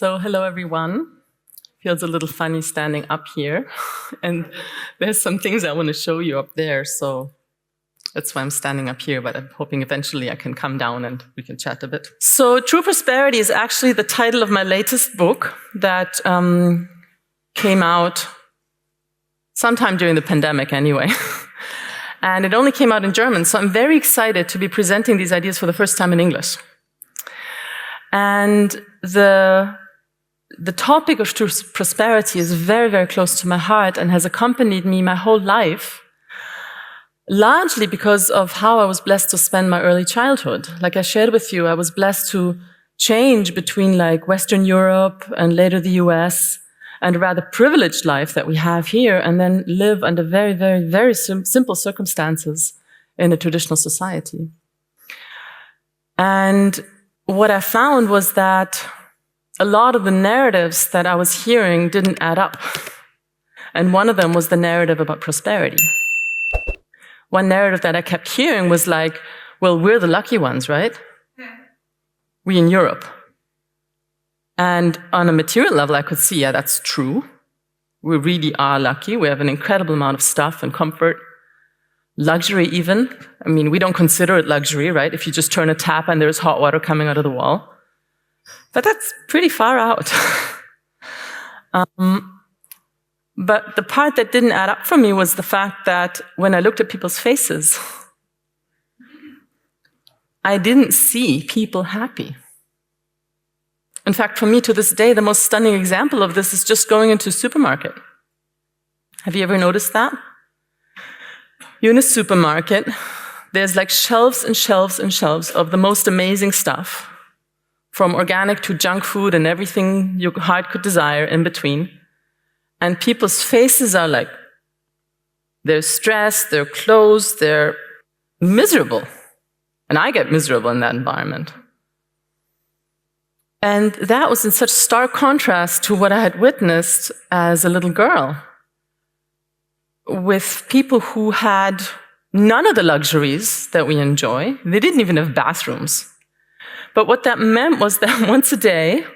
So hello, everyone. Feels a little funny standing up here. And there's some things I want to show you up there. So that's why I'm standing up here, but I'm hoping eventually I can come down and we can chat a bit. So True Prosperity is actually the title of my latest book that came out sometime during the pandemic anyway. And it only came out in German, so I'm very excited to be presenting these ideas for the first time in English. And the topic of true prosperity is very, very close to my heart and has accompanied me my whole life, largely because of how I was blessed to spend my early childhood. Like I shared with you, I was blessed to change between like Western Europe and later the US, and a rather privileged life that we have here, and then live under very, very, very simple circumstances in a traditional society. And what I found was that a lot of the narratives that I was hearing didn't add up. And one of them was the narrative about prosperity. One narrative that I kept hearing was like, well, we're the lucky ones, right? We in Europe. And on a material level, I could see, yeah, that's true. We really are lucky. We have an incredible amount of stuff and comfort. Luxury even. I mean, we don't consider it luxury, right? If you just turn a tap and there's hot water coming out of the wall. But that's pretty far out. But the part that didn't add up for me was the fact that when I looked at people's faces, I didn't see people happy. In fact, for me to this day, the most stunning example of this is just going into a supermarket. Have you ever noticed that? You're in a supermarket, there's like shelves and shelves and shelves of the most amazing stuff, from organic to junk food and everything your heart could desire in between. And people's faces are like, they're stressed, they're closed, they're miserable. And I get miserable in that environment. And that was in such stark contrast to what I had witnessed as a little girl, with people who had none of the luxuries that we enjoy. They didn't even have bathrooms. But what that meant was that once a day,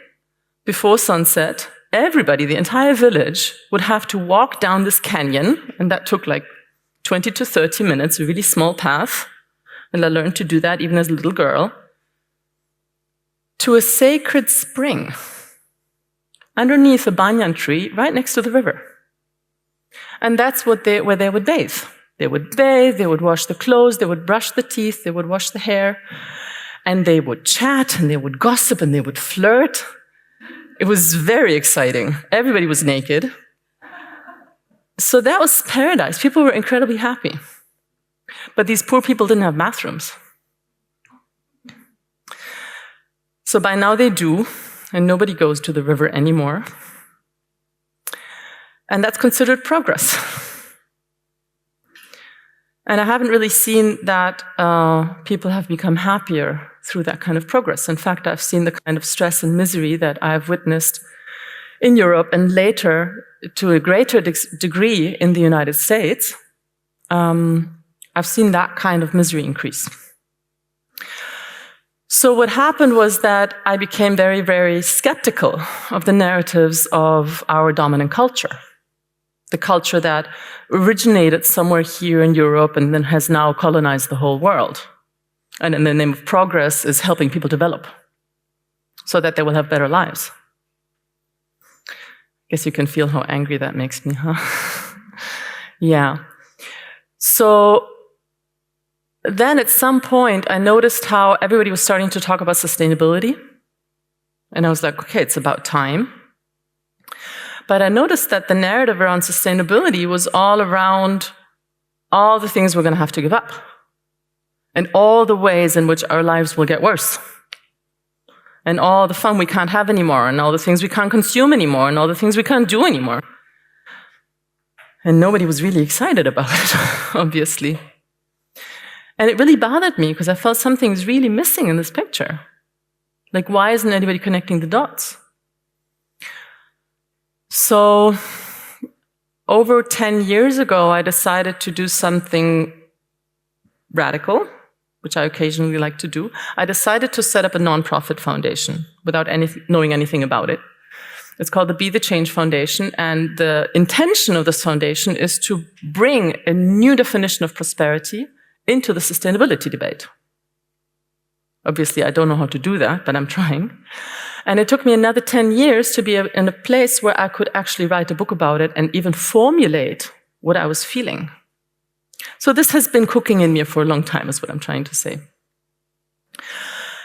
before sunset, everybody, the entire village, would have to walk down this canyon, and that took like 20 to 30 minutes, a really small path, and I learned to do that even as a little girl, to a sacred spring underneath a banyan tree right next to the river. And that's where they would bathe. They would bathe, they would wash the clothes, they would brush the teeth, they would wash the hair, and they would chat, and they would gossip, and they would flirt. It was very exciting. Everybody was naked. So that was paradise. People were incredibly happy. But these poor people didn't have bathrooms. So by now they do, and nobody goes to the river anymore. And that's considered progress. And I haven't really seen that people have become happier through that kind of progress. In fact, I've seen the kind of stress and misery that I've witnessed in Europe and later, to a greater degree, in the United States. I've seen that kind of misery increase. So what happened was that I became very, very skeptical of the narratives of our dominant culture. The culture that originated somewhere here in Europe and then has now colonized the whole world. And in the name of progress is helping people develop so that they will have better lives. I guess you can feel how angry that makes me, huh? Yeah. So then at some point, I noticed how everybody was starting to talk about sustainability. And I was like, okay, it's about time. But I noticed that the narrative around sustainability was all around all the things we're going to have to give up. And all the ways in which our lives will get worse. And all the fun we can't have anymore. And all the things we can't consume anymore. And all the things we can't do anymore. And nobody was really excited about it, obviously. And it really bothered me because I felt something's really missing in this picture. Like, why isn't anybody connecting the dots? So, over 10 years ago, I decided to do something radical, which I occasionally like to do. I decided to set up a nonprofit foundation without knowing anything about it. It's called the Be the Change Foundation, and the intention of this foundation is to bring a new definition of prosperity into the sustainability debate. Obviously, I don't know how to do that, but I'm trying. And it took me another 10 years to be in a place where I could actually write a book about it and even formulate what I was feeling. So this has been cooking in me for a long time, is what I'm trying to say.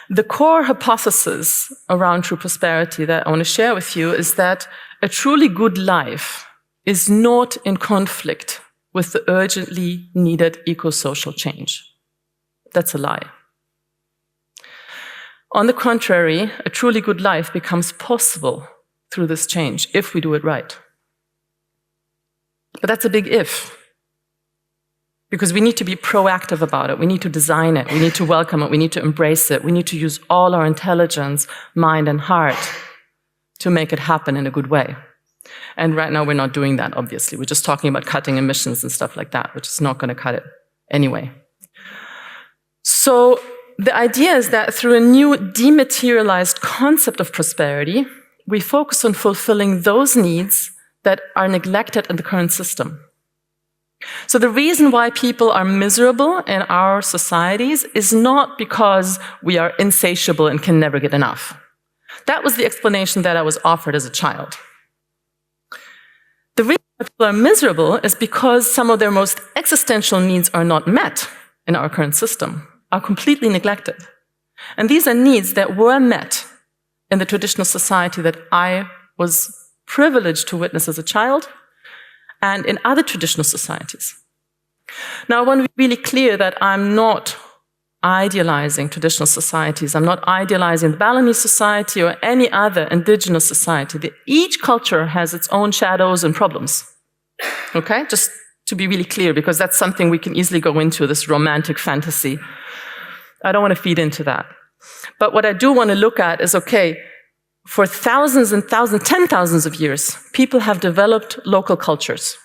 The core hypothesis around true prosperity that I want to share with you is that a truly good life is not in conflict with the urgently needed eco-social change. That's a lie. On the contrary, a truly good life becomes possible through this change if we do it right. But that's a big if, because we need to be proactive about it. We need to design it. We need to welcome it. We need to embrace it. We need to use all our intelligence, mind, and heart to make it happen in a good way. And right now, we're not doing that, obviously. We're just talking about cutting emissions and stuff like that, which is not going to cut it anyway. So the idea is that through a new dematerialized concept of prosperity, we focus on fulfilling those needs that are neglected in the current system. So the reason why people are miserable in our societies is not because we are insatiable and can never get enough. That was the explanation that I was offered as a child. The reason why people are miserable is because some of their most existential needs are not met in our current system, are completely neglected. And these are needs that were met in the traditional society that I was privileged to witness as a child and in other traditional societies. Now, I want to be really clear that I'm not idealizing traditional societies. I'm not idealizing the Balinese society or any other indigenous society. Each culture has its own shadows and problems. Okay? Just to be really clear, because that's something we can easily go into, this romantic fantasy. I don't want to feed into that. But what I do want to look at is, okay, for thousands and thousands, 10,000s of years, people have developed local cultures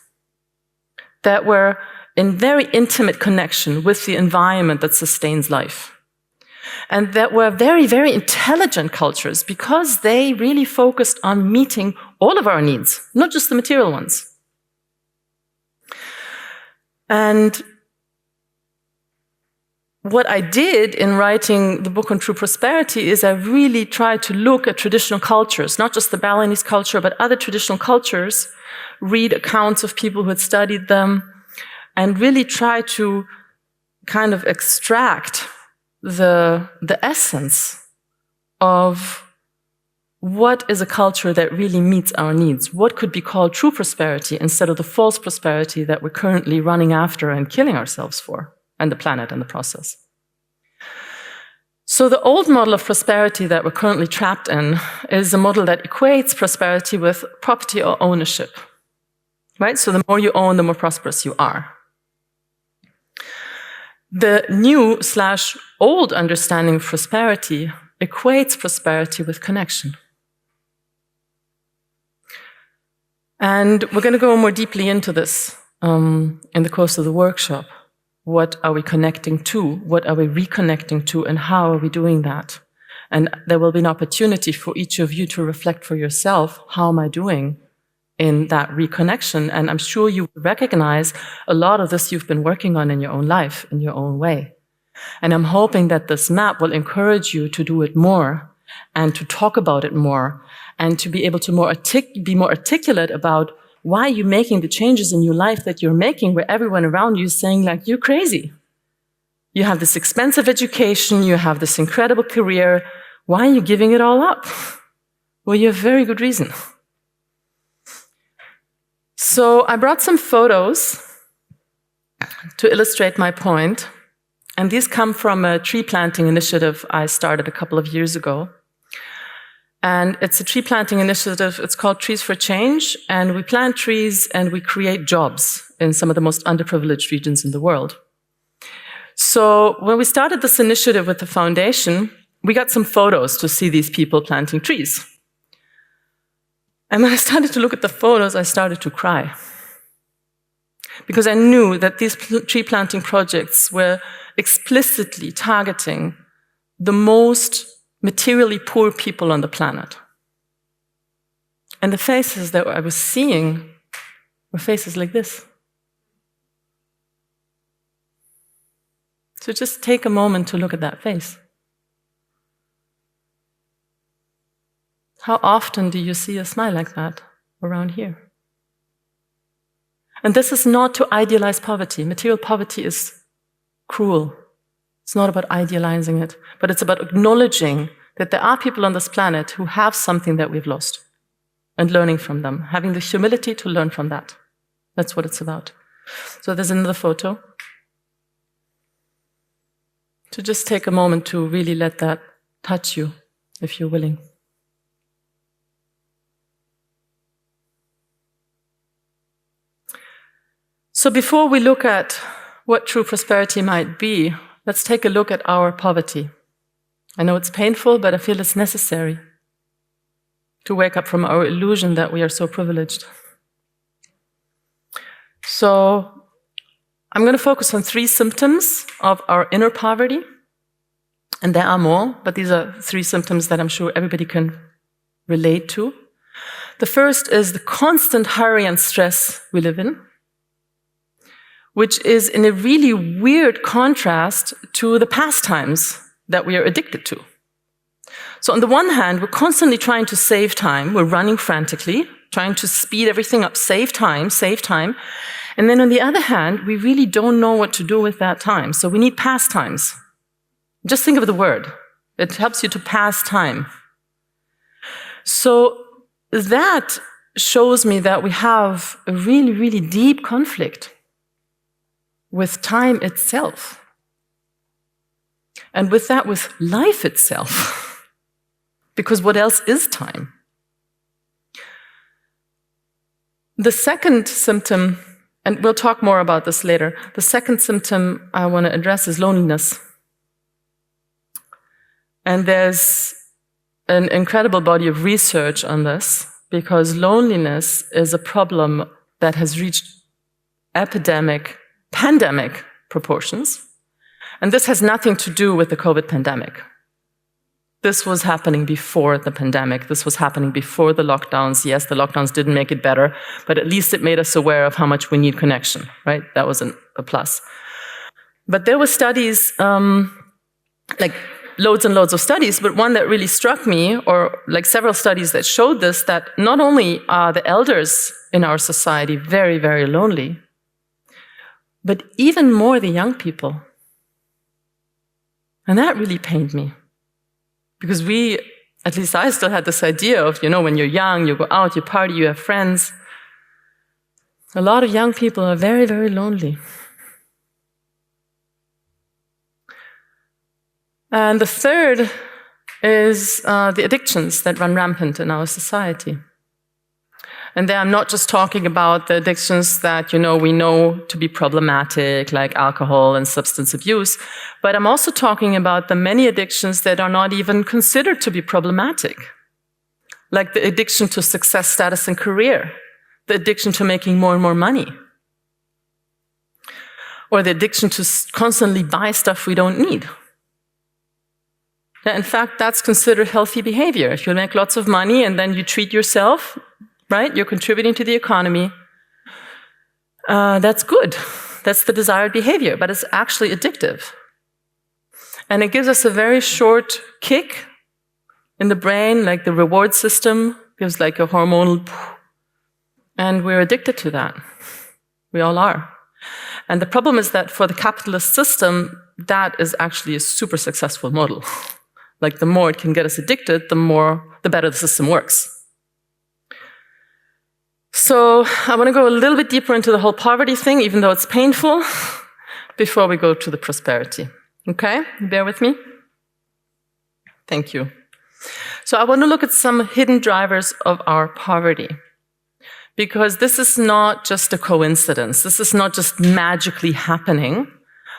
that were in very intimate connection with the environment that sustains life. And that were very, very intelligent cultures because they really focused on meeting all of our needs, not just the material ones. And what I did in writing the book on true prosperity is I really tried to look at traditional cultures, not just the Balinese culture, but other traditional cultures, read accounts of people who had studied them, and really try to kind of extract the essence of what is a culture that really meets our needs. What could be called true prosperity instead of the false prosperity that we're currently running after and killing ourselves for, and the planet in the process. So the old model of prosperity that we're currently trapped in is a model that equates prosperity with property or ownership, right? So the more you own, the more prosperous you are. The new/old understanding of prosperity equates prosperity with connection. And we're going to go more deeply into this in the course of the workshop. What are we connecting to? What are we reconnecting to? And how are we doing that? And there will be an opportunity for each of you to reflect for yourself, how am I doing in that reconnection? And I'm sure you recognize a lot of this you've been working on in your own life, in your own way. And I'm hoping that this map will encourage you to do it more and to talk about it more and to be able to be more articulate about why you're making the changes in your life that you're making, where everyone around you is saying, like, you're crazy. You have this expensive education, you have this incredible career. Why are you giving it all up? Well, you have very good reason. So I brought some photos to illustrate my point. And these come from a tree planting initiative I started a couple of years ago. And it's a tree planting initiative. It's called Trees for Change. And we plant trees and we create jobs in some of the most underprivileged regions in the world. So when we started this initiative with the foundation, we got some photos to see these people planting trees. And when I started to look at the photos, I started to cry. Because I knew that these tree planting projects were explicitly targeting the most materially poor people on the planet. And the faces that I was seeing were faces like this. So just take a moment to look at that face. How often do you see a smile like that around here? And this is not to idealize poverty. Material poverty is cruel. It's not about idealizing it, but it's about acknowledging that there are people on this planet who have something that we've lost and learning from them, having the humility to learn from that. That's what it's about. So there's another photo. So just take a moment to really let that touch you, if you're willing. So before we look at what true prosperity might be, let's take a look at our poverty. I know it's painful, but I feel it's necessary to wake up from our illusion that we are so privileged. So I'm going to focus on 3 symptoms of our inner poverty. And there are more, but these are 3 symptoms that I'm sure everybody can relate to. The first is the constant hurry and stress we live in, which is in a really weird contrast to the pastimes that we are addicted to. So on the one hand, we're constantly trying to save time. We're running frantically, trying to speed everything up, save time, save time. And then on the other hand, we really don't know what to do with that time. So we need pastimes. Just think of the word. It helps you to pass time. So that shows me that we have a really, really deep conflict with time itself. And with that, with life itself. Because what else is time? The second symptom, and we'll talk more about this later, the second symptom I want to address is loneliness. And there's an incredible body of research on this, because loneliness is a problem that has reached pandemic proportions. And this has nothing to do with the COVID pandemic. This was happening before the pandemic. This was happening before the lockdowns. Yes, the lockdowns didn't make it better, but at least it made us aware of how much we need connection, right? That was a plus. But there were studies, like loads and loads of studies, but one that really struck me, or like several studies that showed this, that not only are the elders in our society very, very lonely, but even more the young people. And that really pained me. Because at least I still had this idea of, when you're young, you go out, you party, you have friends. A lot of young people are very, very lonely. And the third is the addictions that run rampant in our society. And there I'm not just talking about the addictions that, we know to be problematic, like alcohol and substance abuse, but I'm also talking about the many addictions that are not even considered to be problematic, like the addiction to success, status, and career, the addiction to making more and more money, or the addiction to constantly buy stuff we don't need. In fact, that's considered healthy behavior. If you make lots of money and then you treat yourself, right? You're contributing to the economy. That's good. That's the desired behavior, but it's actually addictive. And it gives us a very short kick in the brain, like the reward system gives like a hormonal, and we're addicted to that. We all are. And the problem is that for the capitalist system, that is actually a super successful model. Like the more it can get us addicted, the better the system works. So I want to go a little bit deeper into the whole poverty thing, even though it's painful, before we go to the prosperity. Okay? Bear with me. Thank you. So I want to look at some hidden drivers of our poverty, because this is not just a coincidence. This is not just magically happening,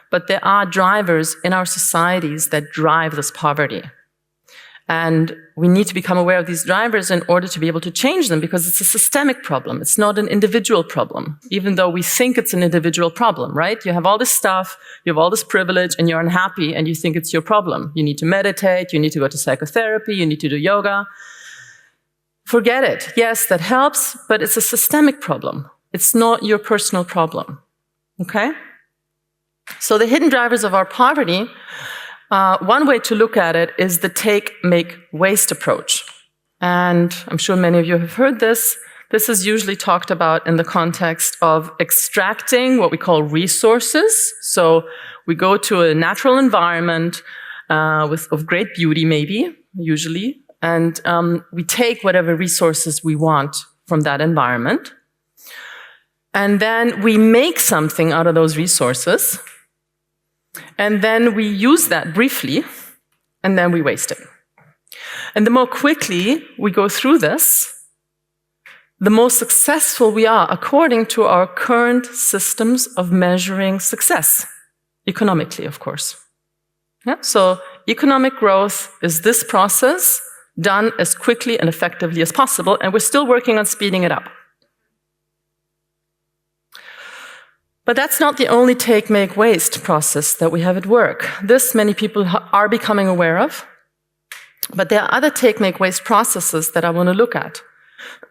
but there are drivers in our societies that drive this poverty. And we need to become aware of these drivers in order to be able to change them, because it's a systemic problem. It's not an individual problem, even though we think it's an individual problem, right? You have all this stuff, you have all this privilege, and you're unhappy, and you think it's your problem. You need to meditate, you need to go to psychotherapy, you need to do yoga. forget it. Yes, that helps, but it's a systemic problem. It's not your personal problem, okay? So the hidden drivers of our poverty, one way to look at it is the take, make, waste approach. And I'm sure many of you have heard this. This is usually talked about in the context of extracting what we call resources. So we go to a natural environment of great beauty, maybe, usually, and we take whatever resources we want from that environment. And then we make something out of those resources. And then we use that briefly, and then we waste it. And the more quickly we go through this, the more successful we are according to our current systems of measuring success, economically, of course. Yeah? So economic growth is this process done as quickly and effectively as possible, and we're still working on speeding it up. But that's not the only take, make, waste process that we have at work. This many people are becoming aware of, but there are other take, make, waste processes that I want to look at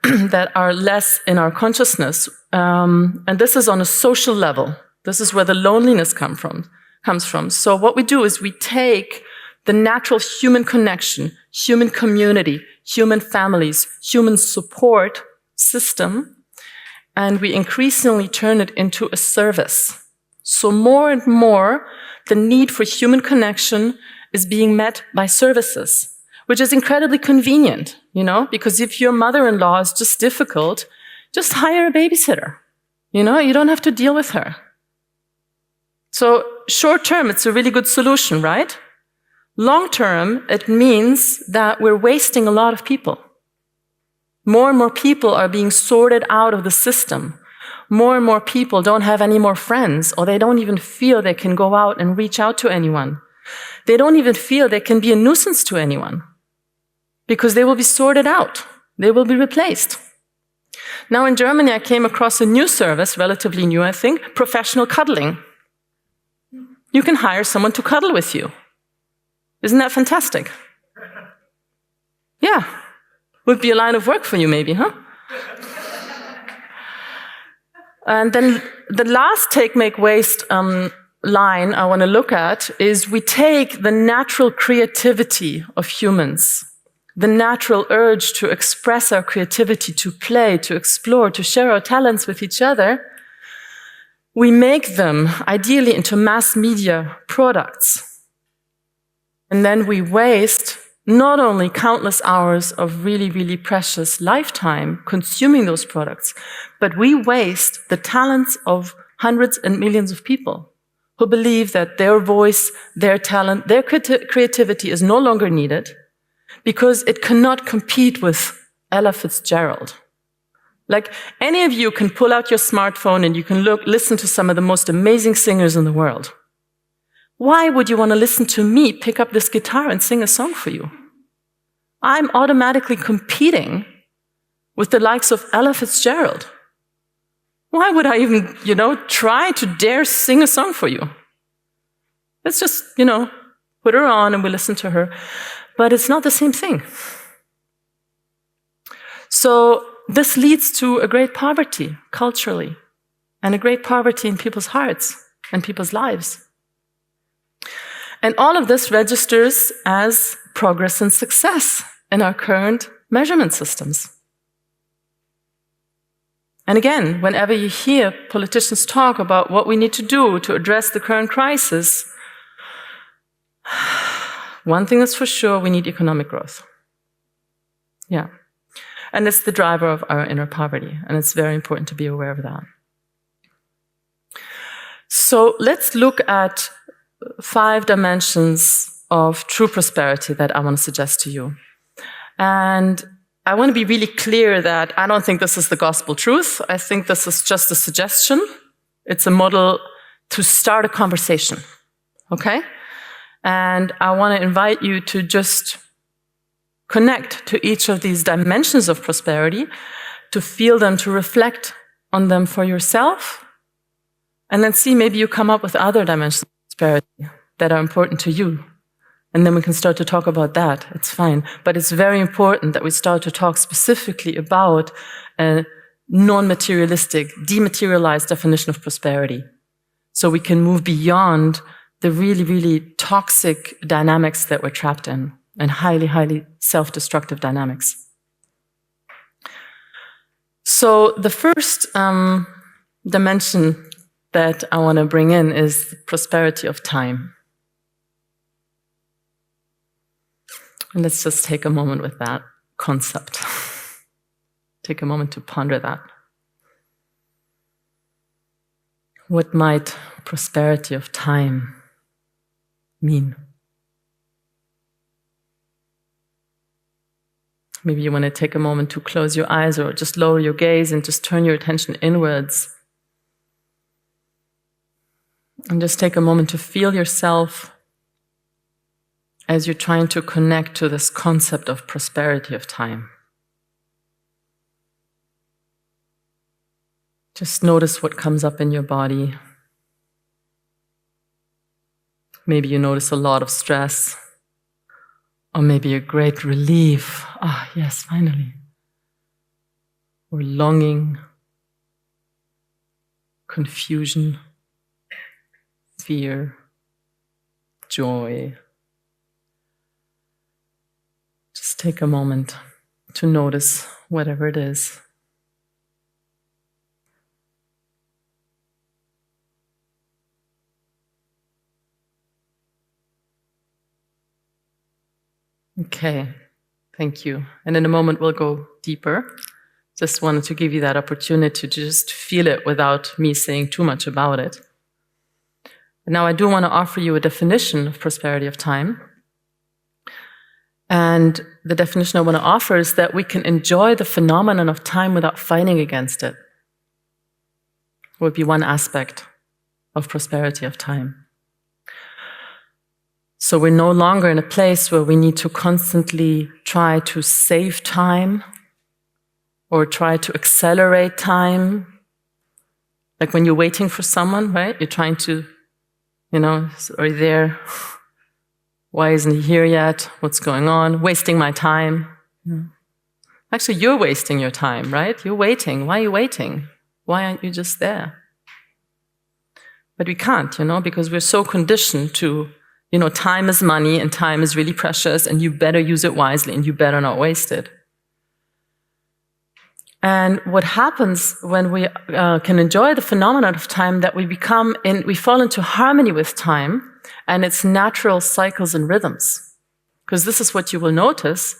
that are less in our consciousness. And this is on a social level. This is where the loneliness comes from. So what we do is we take the natural human connection, human community, human families, human support system, and we increasingly turn it into a service. So more and more, the need for human connection is being met by services, which is incredibly convenient, you know, because if your mother-in-law is just difficult, just hire a babysitter. You know, you don't have to deal with her. So short term, it's a really good solution, right? Long term, it means that we're wasting a lot of people. More and more people are being sorted out of the system. More and more people don't have any more friends, or they don't even feel they can go out and reach out to anyone. They don't even feel they can be a nuisance to anyone, because they will be sorted out. They will be replaced. Now in Germany, I came across a new service, relatively new, I think, professional cuddling. You can hire someone to cuddle with you. Isn't that fantastic? Yeah. Would be a line of work for you, maybe, huh? And then the last take, make, waste line I want to look at is we take the natural creativity of humans, the natural urge to express our creativity, to play, to explore, to share our talents with each other. We make them, ideally, into mass media products. And then we waste not only countless hours of really, really precious lifetime consuming those products, but we waste the talents of hundreds and millions of people who believe that their voice, their talent, their creativity is no longer needed because it cannot compete with Ella Fitzgerald. Like, any of you can pull out your smartphone and you can listen to some of the most amazing singers in the world. Why would you want to listen to me pick up this guitar and sing a song for you? I'm automatically competing with the likes of Ella Fitzgerald. Why would I even, try to dare sing a song for you? Let's just, put her on and we listen to her. But it's not the same thing. So this leads to a great poverty culturally, and a great poverty in people's hearts and people's lives. And all of this registers as progress and success in our current measurement systems. And again, whenever you hear politicians talk about what we need to do to address the current crisis, one thing is for sure, we need economic growth. Yeah. And it's the driver of our inner poverty, and it's very important to be aware of that. So let's look at 5 dimensions of true prosperity that I want to suggest to you. And I want to be really clear that I don't think this is the gospel truth. I think this is just a suggestion. It's a model to start a conversation, okay? And I want to invite you to just connect to each of these dimensions of prosperity, to feel them, to reflect on them for yourself, and then see maybe you come up with other dimensions of prosperity that are important to you. And then we can start to talk about that. It's fine. But it's very important that we start to talk specifically about a non-materialistic, dematerialized definition of prosperity. So we can move beyond the really, really toxic dynamics that we're trapped in, and highly, highly self-destructive dynamics. So the first dimension that I want to bring in is the prosperity of time. And let's just take a moment with that concept. Take a moment to ponder that. What might prosperity of time mean? Maybe you want to take a moment to close your eyes or just lower your gaze and just turn your attention inwards. And just take a moment to feel yourself as you're trying to connect to this concept of prosperity of time. Just notice what comes up in your body. Maybe you notice a lot of stress, or maybe a great relief. Ah, yes, finally. Or longing, confusion, fear, joy. Just take a moment to notice whatever it is. Okay, thank you. And in a moment we'll go deeper. Just wanted to give you that opportunity to just feel it without me saying too much about it. But now I do want to offer you a definition of prosperity of time. And the definition I want to offer is that we can enjoy the phenomenon of time without fighting against it. Would be one aspect of prosperity of time. So we're no longer in a place where we need to constantly try to save time or try to accelerate time. Like when you're waiting for someone, right? You're trying to, are you there? Why isn't he here yet? What's going on? Wasting my time. Actually, you're wasting your time, right? You're waiting. Why are you waiting? Why aren't you just there? But we can't, because we're so conditioned to time is money and time is really precious and you better use it wisely and you better not waste it. And what happens when we can enjoy the phenomenon of time, that we fall into harmony with time and its natural cycles and rhythms. Because this is what you will notice.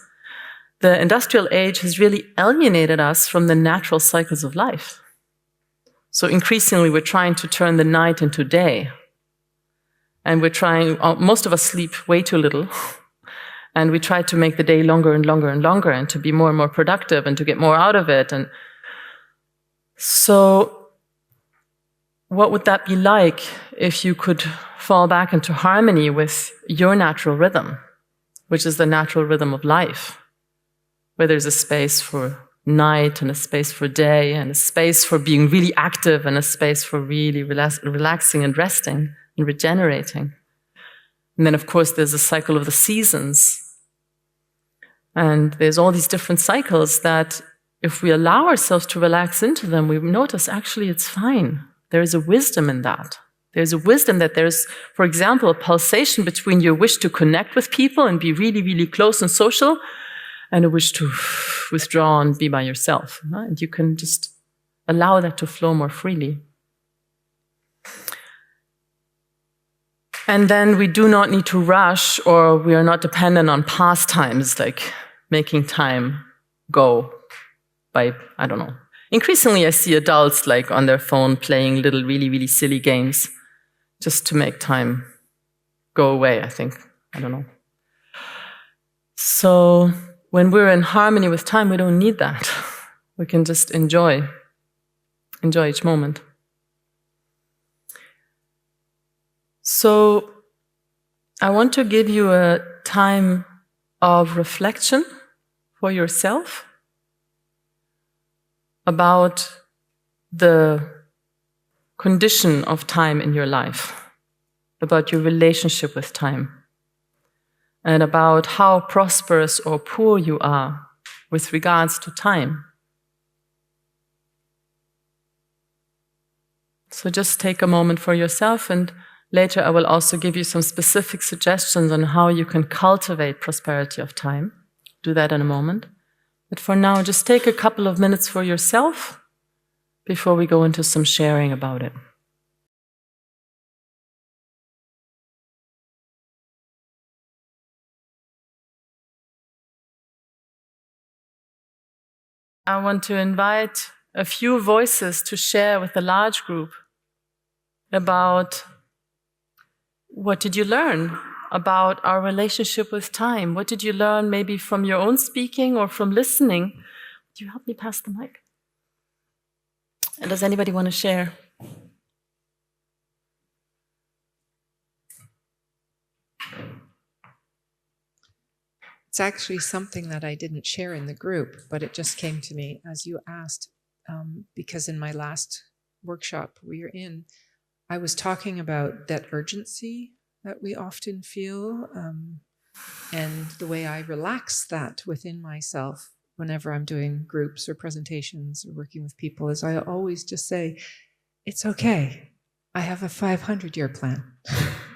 The industrial age has really alienated us from the natural cycles of life. So increasingly we're trying to turn the night into day. And most of us sleep way too little. And we try to make the day longer and longer and longer and to be more and more productive and to get more out of it. And so what would that be like if you could fall back into harmony with your natural rhythm, which is the natural rhythm of life, where there's a space for night and a space for day and a space for being really active and a space for really relaxing and resting and regenerating. And then, of course, there's a cycle of the seasons. And there's all these different cycles that if we allow ourselves to relax into them, we notice actually it's fine. There is a wisdom in that. There's a wisdom that there's, for example, a pulsation between your wish to connect with people and be really, really close and social and a wish to withdraw and be by yourself. And you can just allow that to flow more freely. And then we do not need to rush, or we are not dependent on pastimes like making time go by, I don't know. Increasingly, I see adults like on their phone playing little really, really silly games just to make time go away, I think. I don't know. So when we're in harmony with time, we don't need that. We can just enjoy each moment. So I want to give you a time of reflection for yourself about the condition of time in your life, about your relationship with time. and about how prosperous or poor you are with regards to time. So just take a moment for yourself, and later I will also give you some specific suggestions on how you can cultivate prosperity of time. Do that in a moment. But for now, just take a couple of minutes for yourself before we go into some sharing about it. I want to invite a few voices to share with the large group about what did you learn about our relationship with time? What did you learn maybe from your own speaking or from listening? Do you help me pass the mic? And does anybody want to share? It's actually something that I didn't share in the group, but it just came to me as you asked, because in my last workshop we were in, I was talking about that urgency that we often feel, and the way I relax that within myself whenever I'm doing groups or presentations or working with people is I always just say, it's okay, I have a 500-year plan.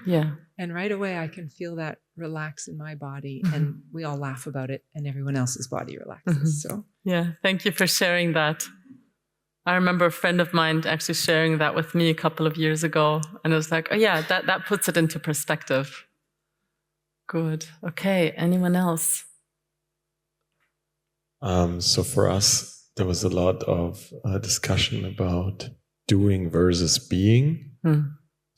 Yeah. And right away I can feel that relax in my body, and we all laugh about it and everyone else's body relaxes. So yeah, thank you for sharing that. I remember a friend of mine actually sharing that with me a couple of years ago, and it was like, oh yeah, that puts it into perspective. Good. Okay, anyone else? So for us, there was a lot of discussion about doing versus being.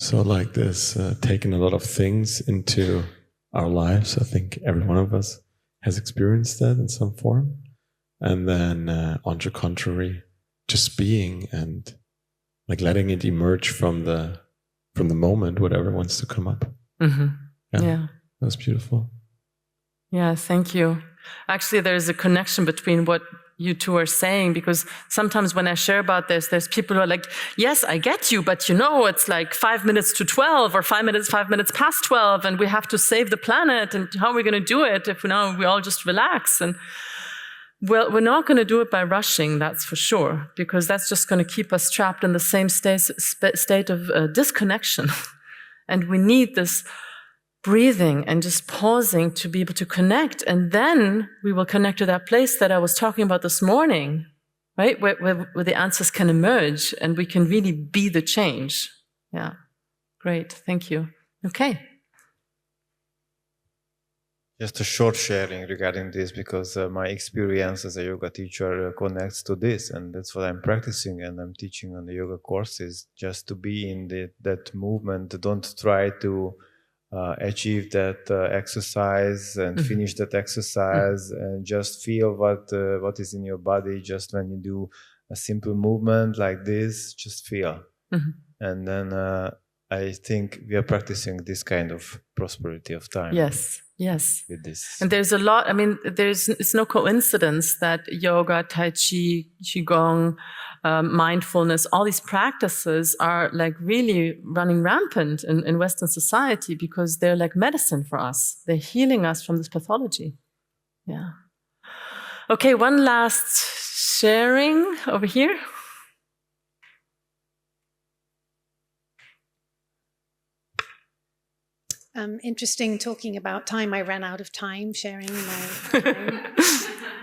So like this, taking a lot of things into our lives. I think every one of us has experienced that in some form. And then on the contrary, just being and like letting it emerge from the moment, whatever wants to come up. Yeah. That was beautiful. Yeah, thank you. Actually, there's a connection between what you two are saying, because sometimes when I share about this, there's people who are like, yes, I get you, but you know, it's like 5 minutes to 12 or 5 minutes past 12, and we have to save the planet, and how are we going to do it if we all just relax? And well, we're not going to do it by rushing, that's for sure, because that's just going to keep us trapped in the same state of disconnection. And we need this breathing and just pausing to be able to connect. And then we will connect to that place that I was talking about this morning, right? Where the answers can emerge and we can really be the change. Yeah, great, thank you. Okay. Just a short sharing regarding this, because my experience as a yoga teacher connects to this, and that's what I'm practicing and I'm teaching on the yoga courses, just to be in that movement. Don't try to achieve that exercise and finish that exercise, and just feel what is in your body. Just when you do a simple movement like this, just feel. And then I think we are practicing this kind of prosperity of time. Yes, yes. With this. And there's a lot, I mean, it's no coincidence that yoga, Tai Chi, Qigong, mindfulness, all these practices are like really running rampant in Western society, because they're like medicine for us. They're healing us from this pathology. Yeah. Okay, one last sharing over here. Interesting talking about time. I ran out of time sharing my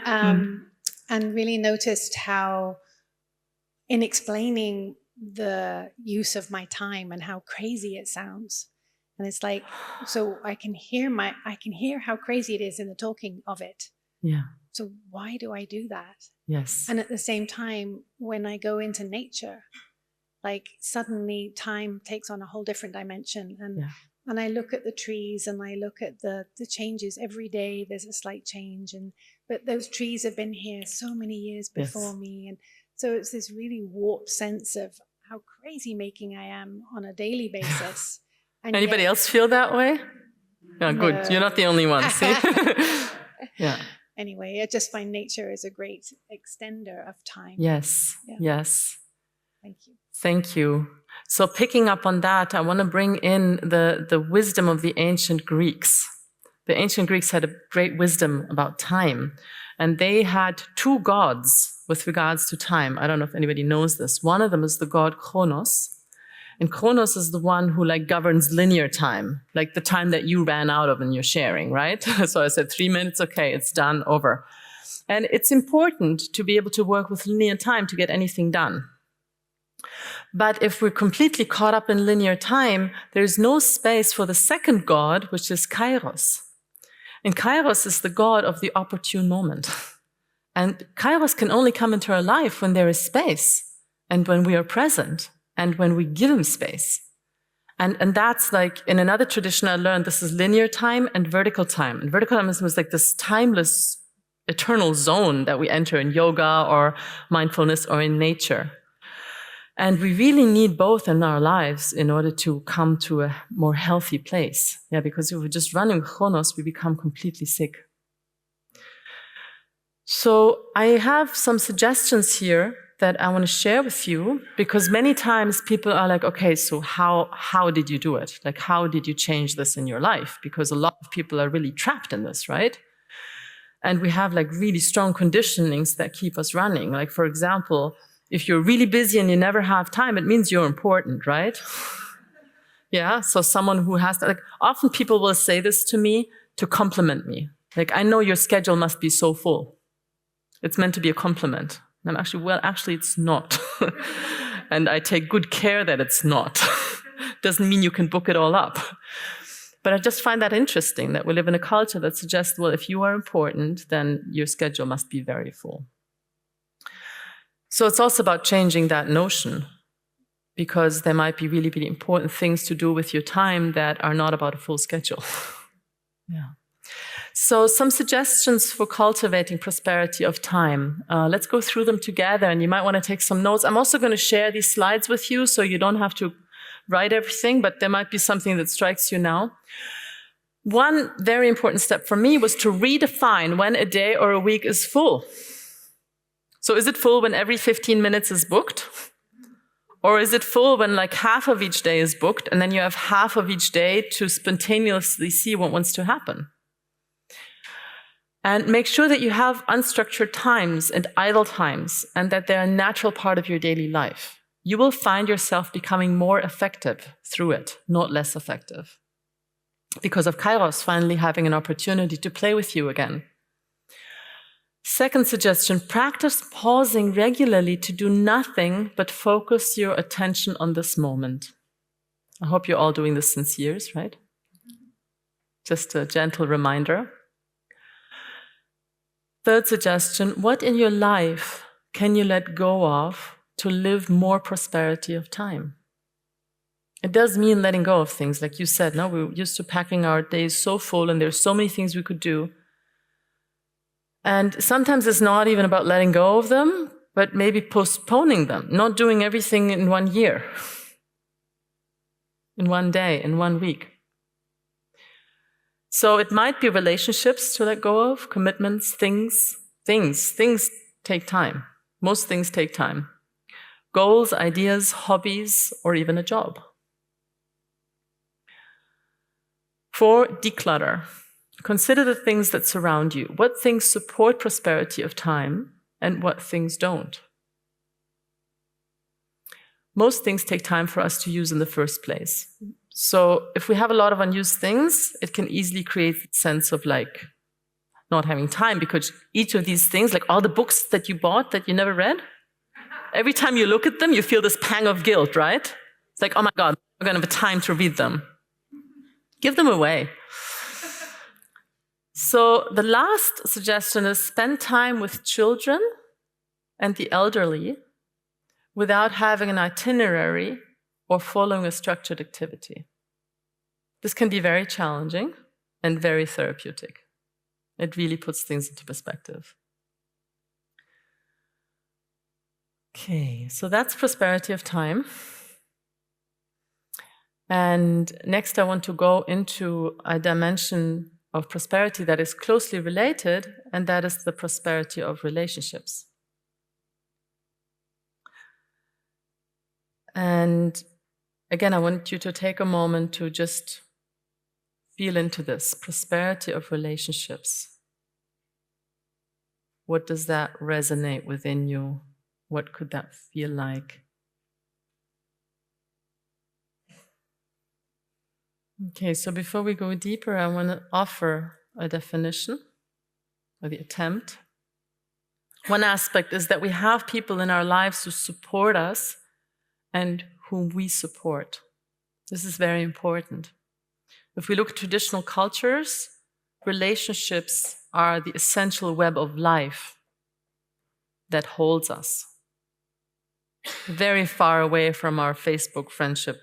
time. And really noticed how, in explaining the use of my time and how crazy it sounds. And it's like, so I can hear how crazy it is in the talking of it. Yeah. So why do I do that? Yes. And at the same time, when I go into nature, like suddenly time takes on a whole different dimension. And I look at the trees and I look at the changes every day. There's a slight change, but those trees have been here so many years before me. And so it's this really warped sense of how crazy making I am on a daily basis. And anybody else feel that way? Yeah, good. No. You're not the only one, see? Yeah. Anyway, I just find nature is a great extender of time. Yes, yes. Thank you. Thank you. So picking up on that, I want to bring in the wisdom of the ancient Greeks, The ancient Greeks had a great wisdom about time, and they had two gods with regards to time. I don't know if anybody knows this. One of them is the god Kronos, and Kronos is the one who like governs linear time, like the time that you ran out of in your sharing, right? So I said 3 minutes, okay, it's done, over. And it's important to be able to work with linear time to get anything done. But if we're completely caught up in linear time, there's no space for the second god, which is Kairos. And Kairos is the god of the opportune moment. And Kairos can only come into our life when there is space, and when we are present, and when we give him space. And that's like, in another tradition I learned, this is linear time and vertical time. And vertical time was like this timeless, eternal zone that we enter in yoga or mindfulness or in nature. And we really need both in our lives in order to come to a more healthy place. Yeah, because if we're just running Chronos, we become completely sick. So I have some suggestions here that I want to share with you, because many times people are like, okay, so how did you do it? Like, how did you change this in your life? Because a lot of people are really trapped in this, right? And we have like really strong conditionings that keep us running. Like, for example, if you're really busy and you never have time, it means you're important, right? Yeah, so someone who has, like, often people will say this to me to compliment me. Like, I know your schedule must be so full. It's meant to be a compliment. And I'm actually, well, actually it's not. And I take good care that it's not. Doesn't mean you can book it all up. But I just find that interesting that we live in a culture that suggests, well, if you are important, then your schedule must be very full. So it's also about changing that notion, because there might be really, really important things to do with your time that are not about a full schedule. Yeah. So some suggestions for cultivating prosperity of time. Let's go through them together, and you might want to take some notes. I'm also going to share these slides with you, so you don't have to write everything, but there might be something that strikes you now. One very important step for me was to redefine when a day or a week is full. So is it full when every 15 minutes is booked? Or is it full when like half of each day is booked, and then you have half of each day to spontaneously see what wants to happen? And make sure that you have unstructured times and idle times, and that they're a natural part of your daily life. You will find yourself becoming more effective through it, not less effective, because of Kairos finally having an opportunity to play with you again. Second suggestion, practice pausing regularly to do nothing but focus your attention on this moment. I hope you're all doing this since years, right? Just a gentle reminder. Third suggestion, what in your life can you let go of to live more prosperity of time? It does mean letting go of things. Like you said, no, we're used to packing our days so full, and there's so many things we could do. And sometimes it's not even about letting go of them, but maybe postponing them, not doing everything in 1 year, in 1 day, in 1 week. So it might be relationships to let go of, commitments, things take time. Most things take time. Goals, ideas, hobbies, or even a job. 4, declutter. Consider the things that surround you. What things support prosperity of time, and what things don't? Most things take time for us to use in the first place. So if we have a lot of unused things, it can easily create a sense of like not having time, because each of these things, like all the books that you bought that you never read, every time you look at them, you feel this pang of guilt, right? It's like, oh my God, I'm going to have time to read them. Give them away. So the last suggestion is spend time with children and the elderly without having an itinerary or following a structured activity. This can be very challenging and very therapeutic. It really puts things into perspective. Okay, so that's prosperity of time. And next I want to go into a dimension of prosperity that is closely related, and that is the prosperity of relationships. And again, I want you to take a moment to just feel into this prosperity of relationships. What does that resonate within you? What could that feel like? Okay, so before we go deeper, I want to offer a definition, or the attempt. One aspect is that we have people in our lives who support us and whom we support. This is very important. If we look at traditional cultures, relationships are the essential web of life that holds us. Very far away from our Facebook friendship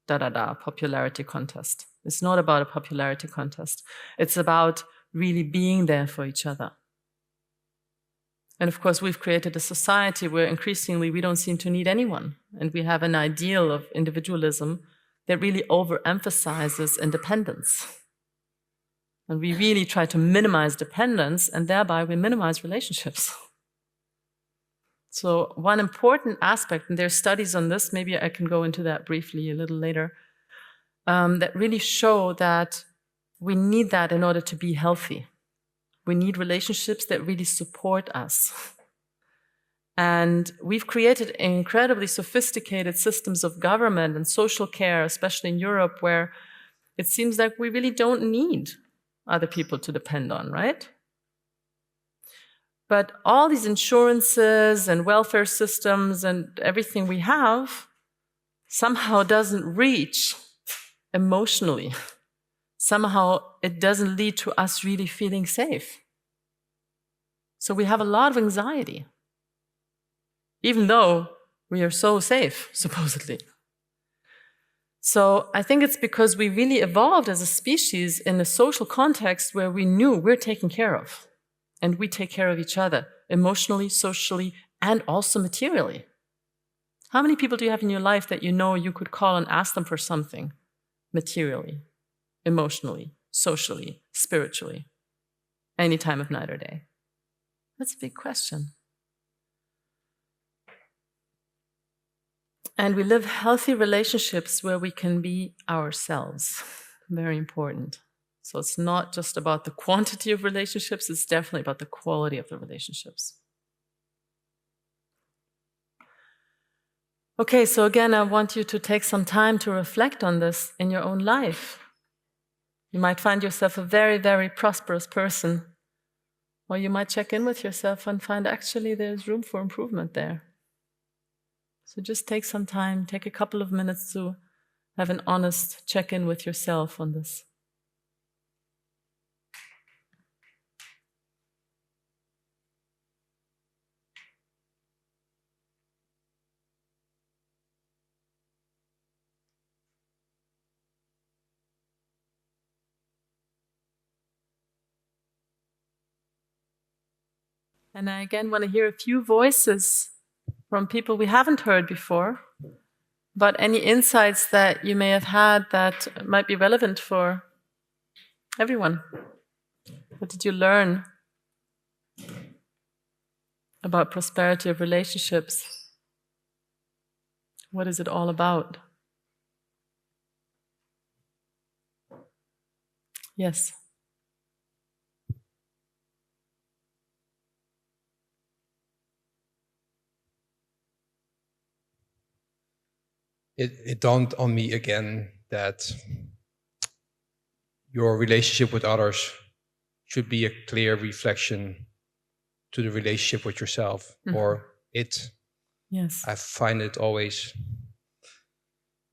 popularity contest. It's not about a popularity contest. It's about really being there for each other. And of course, we've created a society where increasingly we don't seem to need anyone. And we have an ideal of individualism that really overemphasizes independence. And we really try to minimize dependence, and thereby we minimize relationships. So one important aspect, and there's studies on this, maybe I can go into that briefly a little later, that really show that we need that in order to be healthy. We need relationships that really support us. And we've created incredibly sophisticated systems of government and social care, especially in Europe, where it seems like we really don't need other people to depend on, right? But all these insurances and welfare systems and everything we have somehow doesn't reach emotionally. Somehow it doesn't lead to us really feeling safe. So we have a lot of anxiety, even though we are so safe, supposedly. So I think it's because we really evolved as a species in a social context where we knew we're taken care of. And we take care of each other, emotionally, socially, and also materially. How many people do you have in your life that you know you could call and ask them for something materially, emotionally, socially, spiritually, any time of night or day? That's a big question. And we live healthy relationships where we can be ourselves. Very important. So it's not just about the quantity of relationships, it's definitely about the quality of the relationships. Okay, so again, I want you to take some time to reflect on this in your own life. You might find yourself a very, very prosperous person, or you might check in with yourself and find actually there's room for improvement there. So just take some time, take a couple of minutes to have an honest check-in with yourself on this. And I again want to hear a few voices from people we haven't heard before, but any insights that you may have had that might be relevant for everyone. What did you learn about prosperity of relationships? What is it all about? Yes. It dawned on me again that your relationship with others should be a clear reflection to the relationship with yourself, or it. Yes. I find it always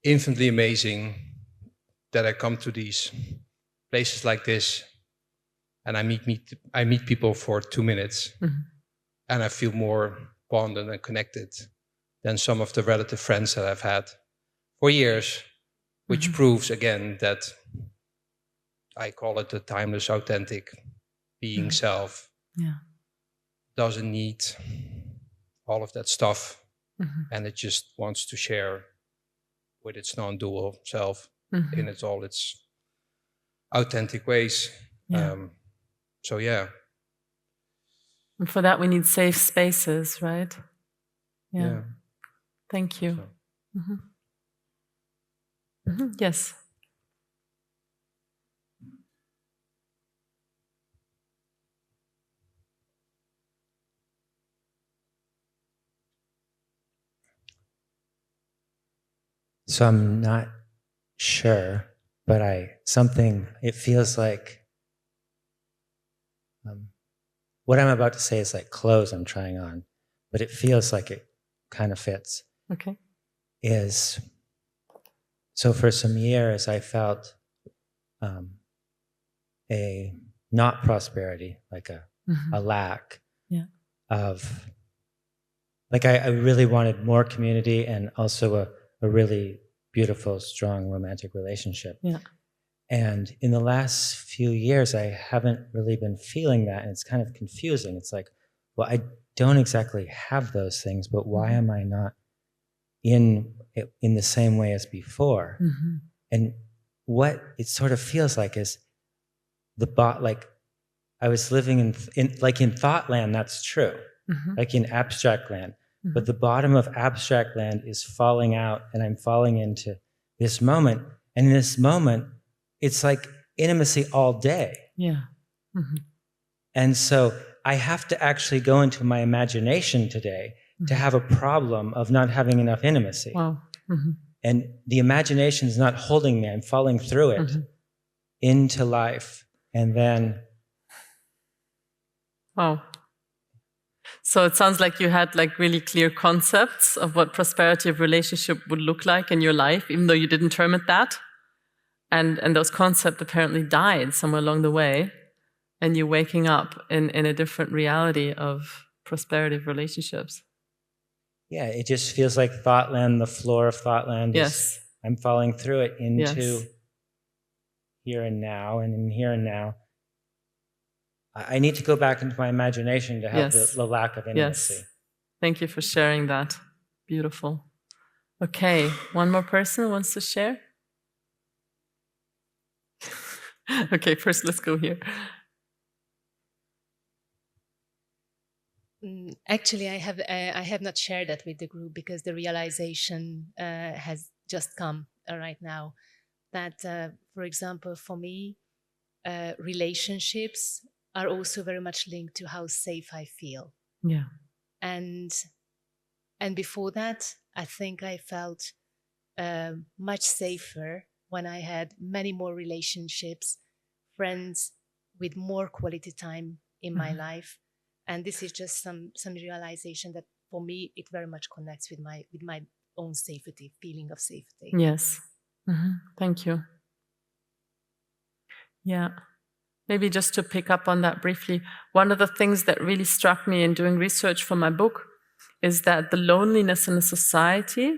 infinitely amazing that I come to these places like this and I meet people for 2 minutes and I feel more bonded and connected than some of the relative friends that I've had for years, which proves again that I call it the timeless, authentic being self. Yeah. Doesn't need all of that stuff, and it just wants to share with its non-dual self in all its authentic ways. Yeah. So yeah. And for that we need safe spaces, right? Yeah. Thank you. So. Yes. So I'm not sure, but it feels like, what I'm about to say is like clothes I'm trying on, but it feels like it kind of fits. Okay. So for some years I felt a not prosperity, like a lack of, like I really wanted more community and also a really beautiful, strong romantic relationship. Yeah. And in the last few years, I haven't really been feeling that, and it's kind of confusing. It's like, well, I don't exactly have those things, but why am I not in the same way as before? Mm-hmm. And what it sort of feels like is like I was living in thought land. That's true, like in abstract land. But the bottom of abstract land is falling out, and I'm falling into this moment. And in this moment, it's like intimacy all day. Yeah. And so I have to actually go into my imagination today to have a problem of not having enough intimacy. Wow. And the imagination is not holding me. I'm falling through it into life. And then... Wow. So it sounds like you had like really clear concepts of what prosperity of relationship would look like in your life, even though you didn't term it that. And those concepts apparently died somewhere along the way. And you're waking up in a different reality of prosperity of relationships. Yeah, it just feels like Thoughtland, the floor of Thoughtland. Yes. I'm falling through it into here and now, and in here and now. I need to go back into my imagination to have the lack of intimacy. Yes. Thank you for sharing that. Beautiful. Okay, one more person wants to share? Okay, first let's go here. Actually, I have not shared that with the group because the realization has just come right now that, for example, for me, relationships are also very much linked to how safe I feel. Yeah. And before that, I think I felt much safer when I had many more relationships, friends with more quality time in my life. And this is just some realization that for me, it very much connects with my own safety, feeling of safety. Yes. Thank you. Yeah. Maybe just to pick up on that briefly, one of the things that really struck me in doing research for my book is that the loneliness in a society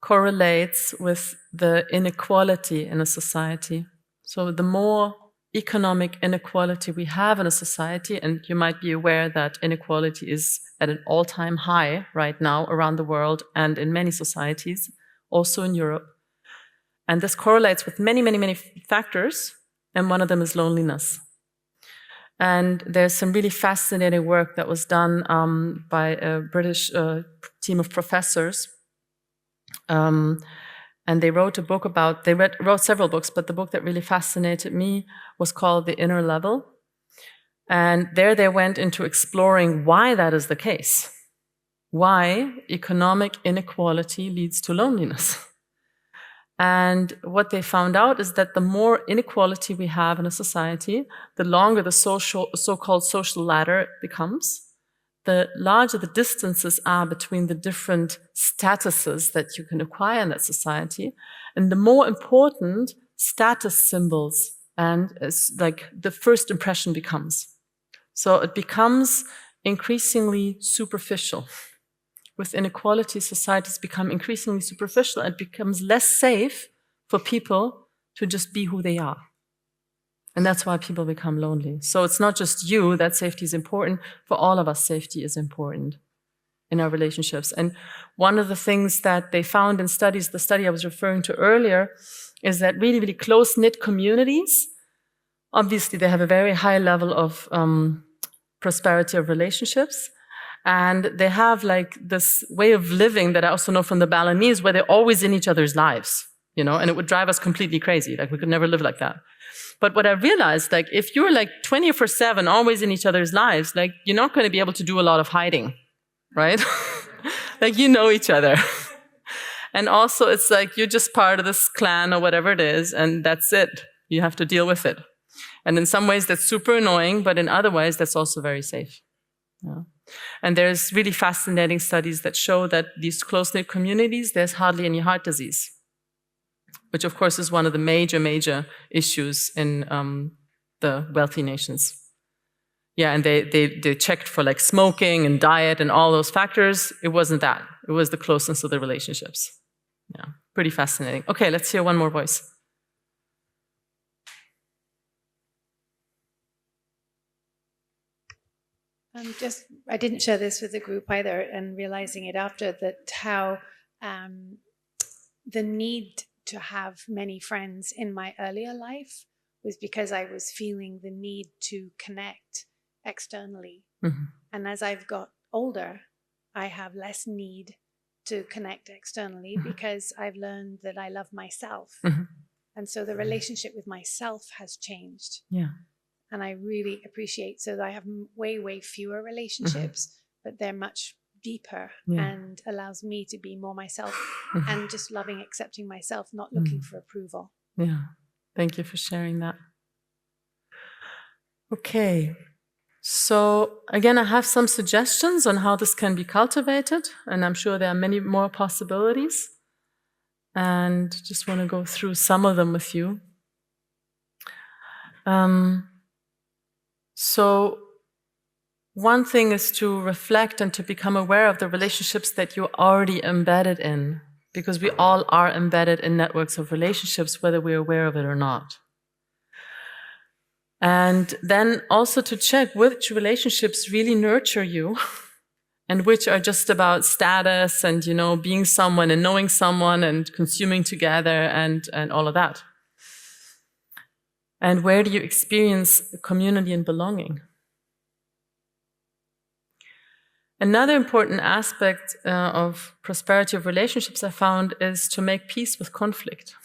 correlates with the inequality in a society. So the more economic inequality we have in a society, and you might be aware that inequality is at an all-time high right now around the world and in many societies, also in Europe. And this correlates with many, many, many factors, and one of them is loneliness. And there's some really fascinating work that was done by a British team of professors. And they wrote a book about, wrote several books, but the book that really fascinated me was called The Inner Level. And there they went into exploring why that is the case. Why economic inequality leads to loneliness. And what they found out is that the more inequality we have in a society, the longer the so-called social ladder becomes, the larger the distances are between the different statuses that you can acquire in that society, and the more important status symbols and like the first impression becomes. So it becomes increasingly superficial. With inequality, societies become increasingly superficial and it becomes less safe for people to just be who they are. And that's why people become lonely. So it's not just you that safety is important. For all of us, safety is important in our relationships. And one of the things that they found in studies, the study I was referring to earlier, is that really, really close-knit communities, obviously they have a very high level of prosperity of relationships. And they have like this way of living that I also know from the Balinese, where they're always in each other's lives, you know, and it would drive us completely crazy. Like we could never live like that. But what I realized, like if you're like 24/7 always in each other's lives, like you're not going to be able to do a lot of hiding, right? Like you know each other. And also it's like you're just part of this clan or whatever it is, and that's it. You have to deal with it. And in some ways that's super annoying, but in other ways that's also very safe. Yeah. And there's really fascinating studies that show that these close-knit communities, there's hardly any heart disease, which of course is one of the major issues in the wealthy nations. Yeah, and they checked for like smoking and diet and all those factors. It wasn't that. It was the closeness of the relationships. Yeah, pretty fascinating. Okay, let's hear one more voice. I didn't share this with the group either, and realizing it after that, how the need to have many friends in my earlier life was because I was feeling the need to connect externally. Mm-hmm. And as I've got older, I have less need to connect externally because I've learned that I love myself. Mm-hmm. And so the relationship with myself has changed. Yeah. And I really appreciate, so that I have way fewer relationships, but they're much deeper and allows me to be more myself and just loving, accepting myself, not looking for approval. Yeah. Thank you for sharing that. Okay. So again, I have some suggestions on how this can be cultivated, and I'm sure there are many more possibilities. And just want to go through some of them with you. So one thing is to reflect and to become aware of the relationships that you're already embedded in, because we all are embedded in networks of relationships, whether we're aware of it or not. And then also to check which relationships really nurture you and which are just about status and, you know, being someone and knowing someone and consuming together and all of that. And where do you experience community and belonging? Another important aspect of prosperity of relationships I found is to make peace with conflict.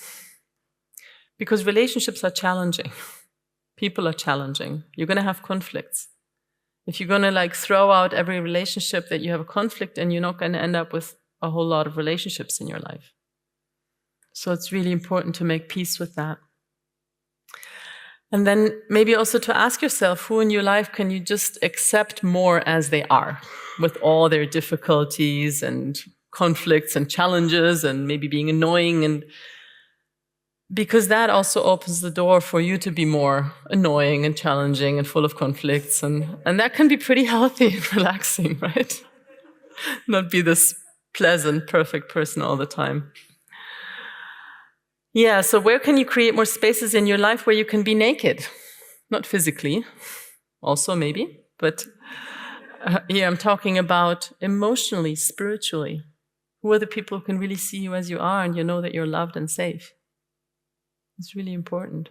Because relationships are challenging. People are challenging. You're going to have conflicts. If you're going to like throw out every relationship that you have a conflict in, you're not going to end up with a whole lot of relationships in your life. So it's really important to make peace with that. And then maybe also to ask yourself, who in your life can you just accept more as they are, with all their difficulties and conflicts and challenges and maybe being annoying, and because that also opens the door for you to be more annoying and challenging and full of conflicts, and that can be pretty healthy and relaxing, right? Not be this pleasant, perfect person all the time. Yeah, so where can you create more spaces in your life where you can be naked? Not physically, also maybe, but here I'm talking about emotionally, spiritually. Who are the people who can really see you as you are and you know that you're loved and safe? It's really important.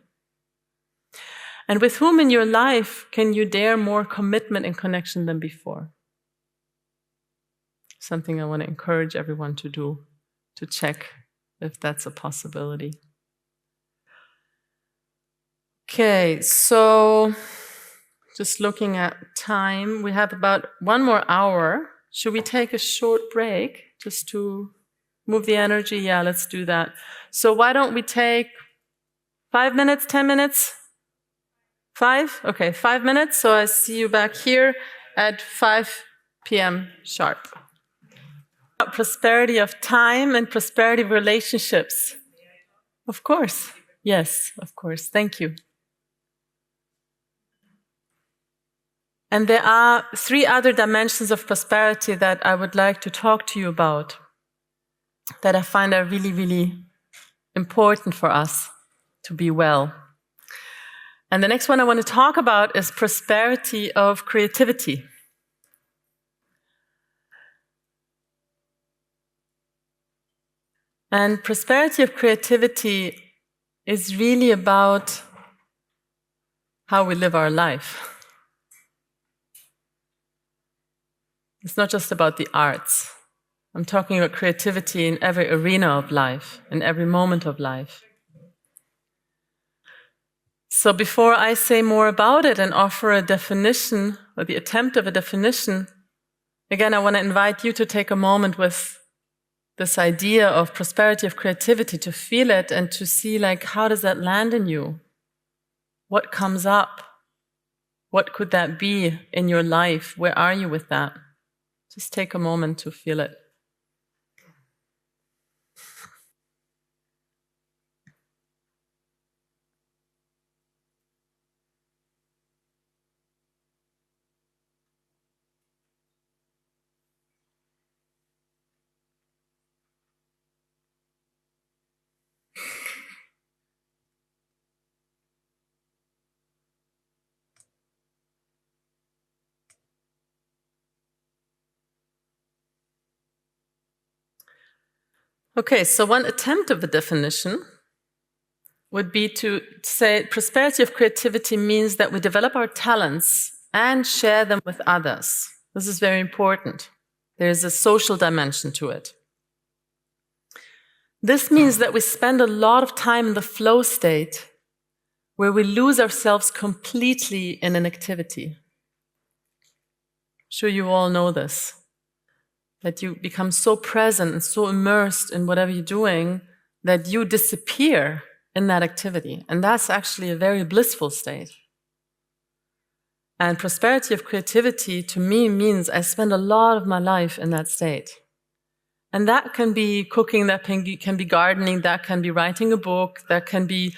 And with whom in your life can you dare more commitment and connection than before? Something I want to encourage everyone to do, to check if that's a possibility. Okay, so just looking at time, we have about 1 more hour. Should we take a short break just to move the energy? Yeah, let's do that. So why don't we take 5 minutes, 10 minutes? 5? Okay, 5 minutes. So I see you back here at 5 p.m. sharp. Prosperity of time and prosperity of relationships. Of course. Yes, of course. Thank you. And there are 3 other dimensions of prosperity that I would like to talk to you about, that I find are really, really important for us to be well. And the next one I want to talk about is prosperity of creativity. And prosperity of creativity is really about how we live our life. It's not just about the arts. I'm talking about creativity in every arena of life, in every moment of life. So before I say more about it and offer a definition, or the attempt of a definition, again, I want to invite you to take a moment with this idea of prosperity, of creativity, to feel it and to see, like, how does that land in you? What comes up? What could that be in your life? Where are you with that? Just take a moment to feel it. Okay, so one attempt of the definition would be to say prosperity of creativity means that we develop our talents and share them with others. This is very important. There's a social dimension to it. This means that we spend a lot of time in the flow state where we lose ourselves completely in an activity. I'm sure you all know this. That you become so present and so immersed in whatever you're doing that you disappear in that activity. And that's actually a very blissful state. And prosperity of creativity to me means I spend a lot of my life in that state. And that can be cooking, that can be gardening, that can be writing a book, that can be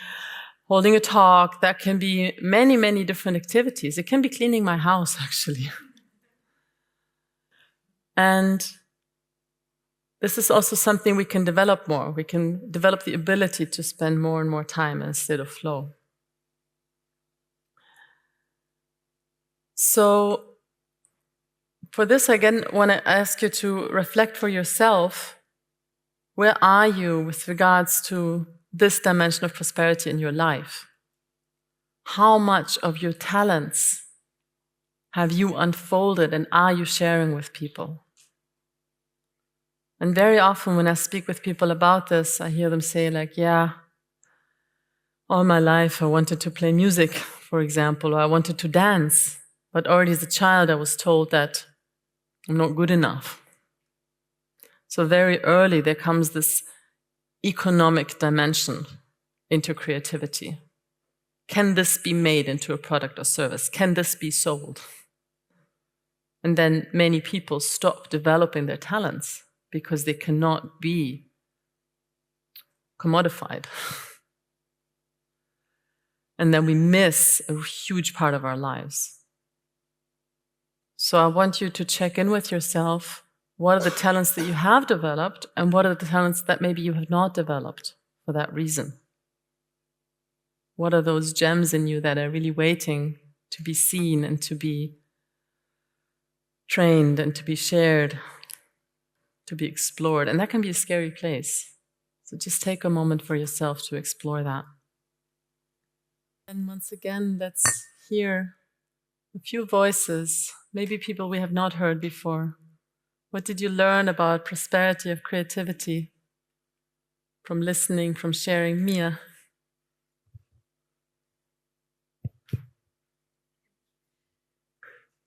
holding a talk, that can be many, many different activities. It can be cleaning my house, actually. And this is also something we can develop more. We can develop the ability to spend more and more time in a state of flow. So for this, again, I want to ask you to reflect for yourself, where are you with regards to this dimension of prosperity in your life? How much of your talents have you unfolded and are you sharing with people? And very often when I speak with people about this, I hear them say, like, yeah, all my life I wanted to play music, for example, or I wanted to dance. But already as a child, I was told that I'm not good enough. So very early, there comes this economic dimension into creativity. Can this be made into a product or service? Can this be sold? And then many people stop developing their talents because they cannot be commodified. And then we miss a huge part of our lives. So I want you to check in with yourself. What are the talents that you have developed, and what are the talents that maybe you have not developed for that reason? What are those gems in you that are really waiting to be seen and to be trained and to be shared, to be explored? And that can be a scary place. So just take a moment for yourself to explore that. And once again, let's hear a few voices, maybe people we have not heard before. What did you learn about prosperity of creativity from listening, from sharing? Mia?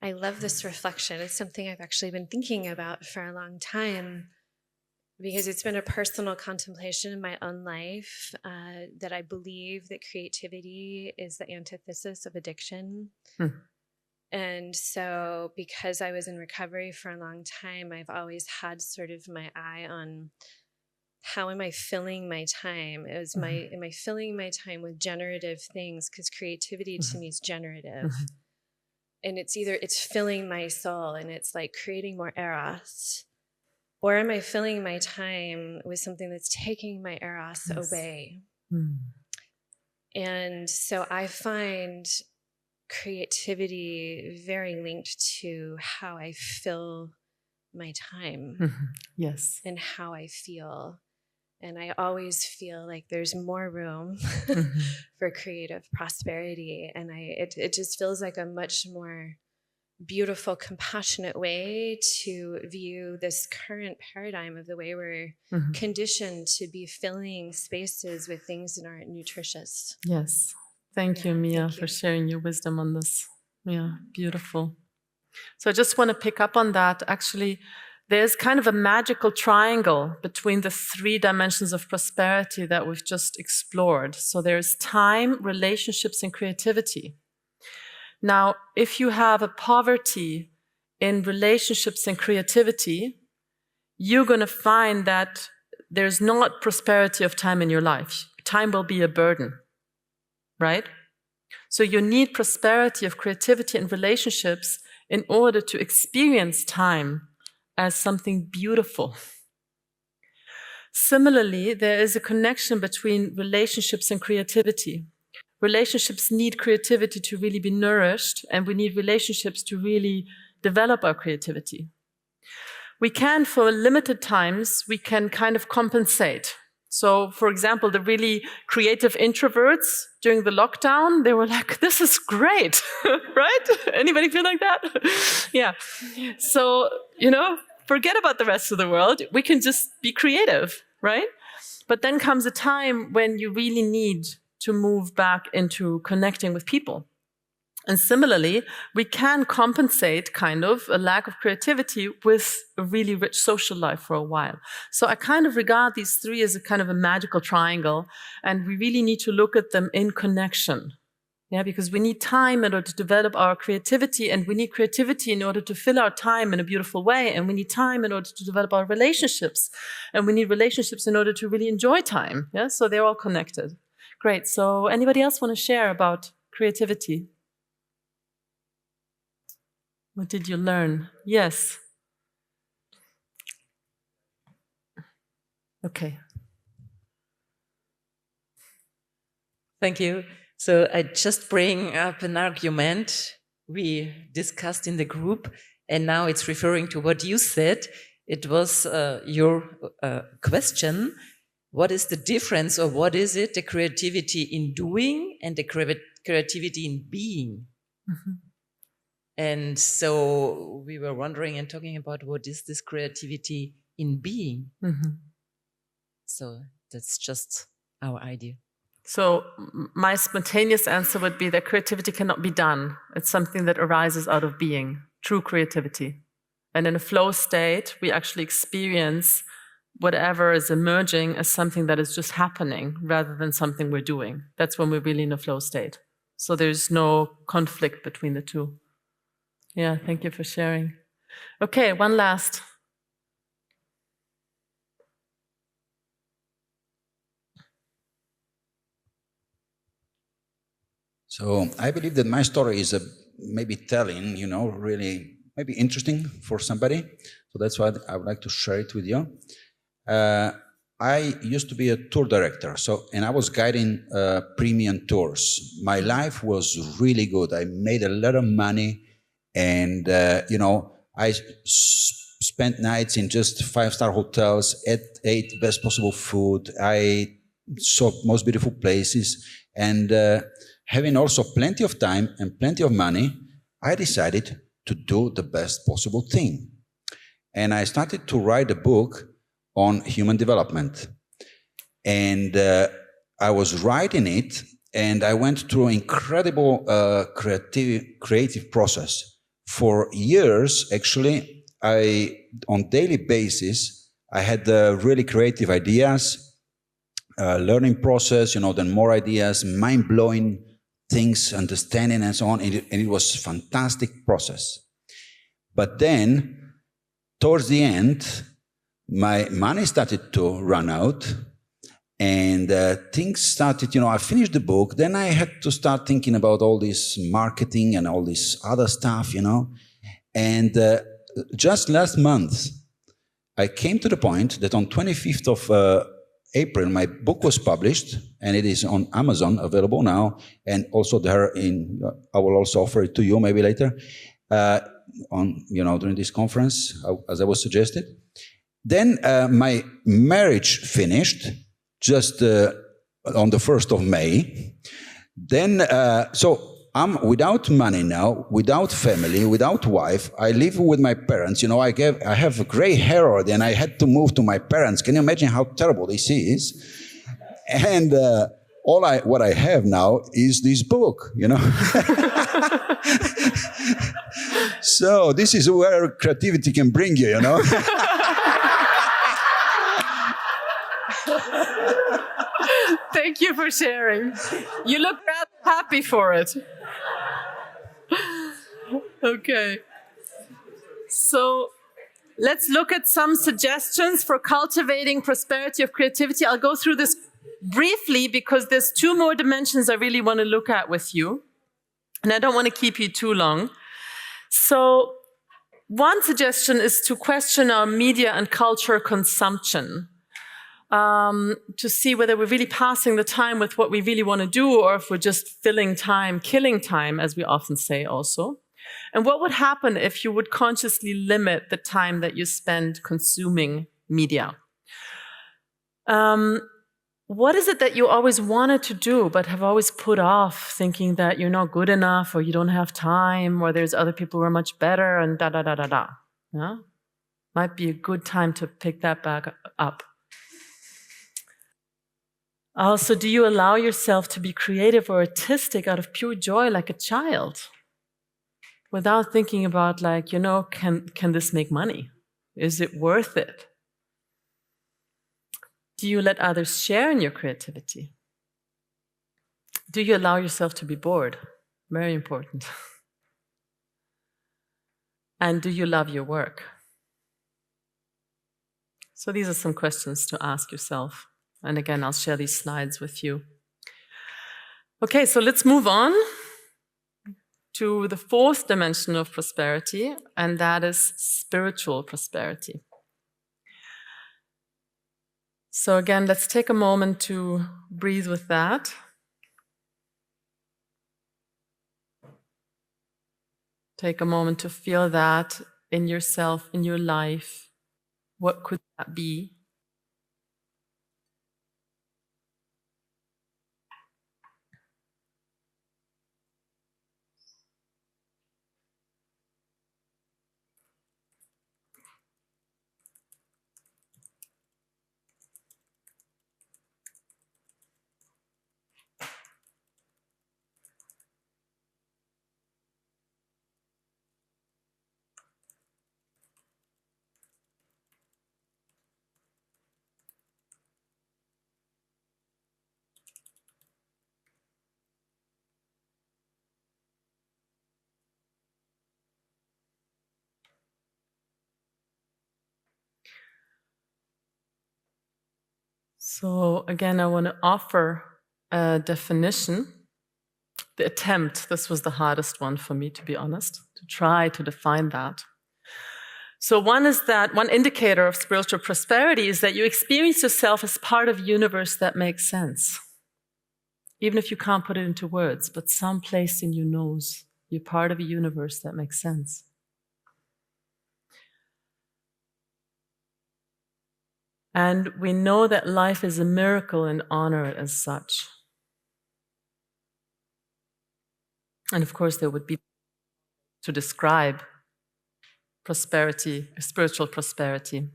I love this reflection. It's something I've actually been thinking about for a long time, because it's been a personal contemplation in my own life, that I believe that creativity is the antithesis of addiction. And so because I was in recovery for a long time, I've always had sort of my eye on how am I filling my time? Am I filling my time with generative things? Because creativity to me is generative. And it's filling my soul, and it's like creating more eros. Or am I filling my time with something that's taking my eros away? And so I find creativity very linked to how I fill my time. Yes. And how I feel. And I always feel like there's more room for creative prosperity. And it just feels like a much more beautiful, compassionate way to view this current paradigm of the way we're conditioned to be filling spaces with things that aren't nutritious. Yes. Thank you, Mia, for sharing your wisdom on this. Yeah, beautiful. So I just want to pick up on that. Actually, there's kind of a magical triangle between the 3 dimensions of prosperity that we've just explored. So there's time, relationships, and creativity. Now, if you have a poverty in relationships and creativity, you're going to find that there's not prosperity of time in your life. Time will be a burden, right? So you need prosperity of creativity and relationships in order to experience time as something beautiful. Similarly, there is a connection between relationships and creativity. Relationships need creativity to really be nourished, and we need relationships to really develop our creativity. We can, for limited times, we can kind of compensate. So, for example, the really creative introverts during the lockdown, they were like, this is great, right? Anybody feel like that? Yeah. So, forget about the rest of the world. We can just be creative, right? But then comes a time when you really need to move back into connecting with people. And similarly, we can compensate kind of a lack of creativity with a really rich social life for a while. So I kind of regard these 3 as a kind of a magical triangle, and we really need to look at them in connection. Yeah, because we need time in order to develop our creativity, and we need creativity in order to fill our time in a beautiful way, and we need time in order to develop our relationships, and we need relationships in order to really enjoy time. Yeah, so they're all connected. Great. So anybody else want to share about creativity? What did you learn? Yes. Okay. Thank you. So I just bring up an argument we discussed in the group, and now it's referring to what you said. It was your question. What is the difference, or what is it, the creativity in doing and the creativity in being? Mm-hmm. And so we were wondering and talking about what is this creativity in being. Mm-hmm. So that's just our idea. So my spontaneous answer would be that creativity cannot be done. It's something that arises out of being, true creativity. And in a flow state, we actually experience whatever is emerging as something that is just happening rather than something we're doing. That's when we're really in a flow state. So there's no conflict between the 2. Yeah, thank you for sharing. Okay, one last. So I believe that my story is maybe telling, really maybe interesting for somebody. So that's why I would like to share it with you. I used to be a tour director, and I was guiding premium tours. My life was really good. I made a lot of money. And, I spent nights in just 5-star hotels, ate best possible food. I saw most beautiful places. And having also plenty of time and plenty of money, I decided to do the best possible thing. And I started to write a book on human development. And I was writing it, and I went through an incredible creative process. For years, actually, on daily basis, I had really creative ideas, learning process, then more ideas, mind-blowing things, understanding, and so on. And it was a fantastic process. But then, towards the end, my money started to run out. And things started, I finished the book, then I had to start thinking about all this marketing and all this other stuff, And just last month, I came to the point that on 25th of April, my book was published, and it is on Amazon, available now, and also there I will also offer it to you maybe later, during this conference, as I was suggested. Then my marriage finished, just on the 1st of May. Then, so I'm without money now, without family, without wife. I live with my parents. I have a gray hair already, and I had to move to my parents. Can you imagine how terrible this is? And what I have now is this book, So this is where creativity can bring you, you know? Thank you for sharing. You look happy for it. Okay. So let's look at some suggestions for cultivating prosperity of creativity. I'll go through this briefly because there's 2 more dimensions I really want to look at with you. And I don't want to keep you too long. So one suggestion is to question our media and culture consumption. To see whether we're really passing the time with what we really want to do, or if we're just filling time, killing time, as we often say also. And what would happen if you would consciously limit the time that you spend consuming media? What is it that you always wanted to do but have always put off, thinking that you're not good enough, or you don't have time, or there's other people who are much better, and da-da-da-da-da? Yeah? Might be a good time to pick that back up. Also, do you allow yourself to be creative or artistic out of pure joy like a child? Without thinking about, like, you know, can this make money? Is it worth it? Do you let others share in your creativity? Do you allow yourself to be bored? Very important. And do you love your work? So these are some questions to ask yourself. And again, I'll share these slides with you. Okay, so let's move on to the 4th dimension of prosperity, and that is spiritual prosperity. So again, let's take a moment to breathe with that. Take a moment to feel that in yourself, in your life. What could that be? So again, I want to offer a definition. The attempt, this was the hardest one for me, to be honest, to try to define that. So one indicator of spiritual prosperity is that you experience yourself as part of a universe that makes sense. Even if you can't put it into words, but some place in you knows you're part of a universe that makes sense. And we know that life is a miracle and honor it as such. And of course, there would be to describe prosperity, spiritual prosperity.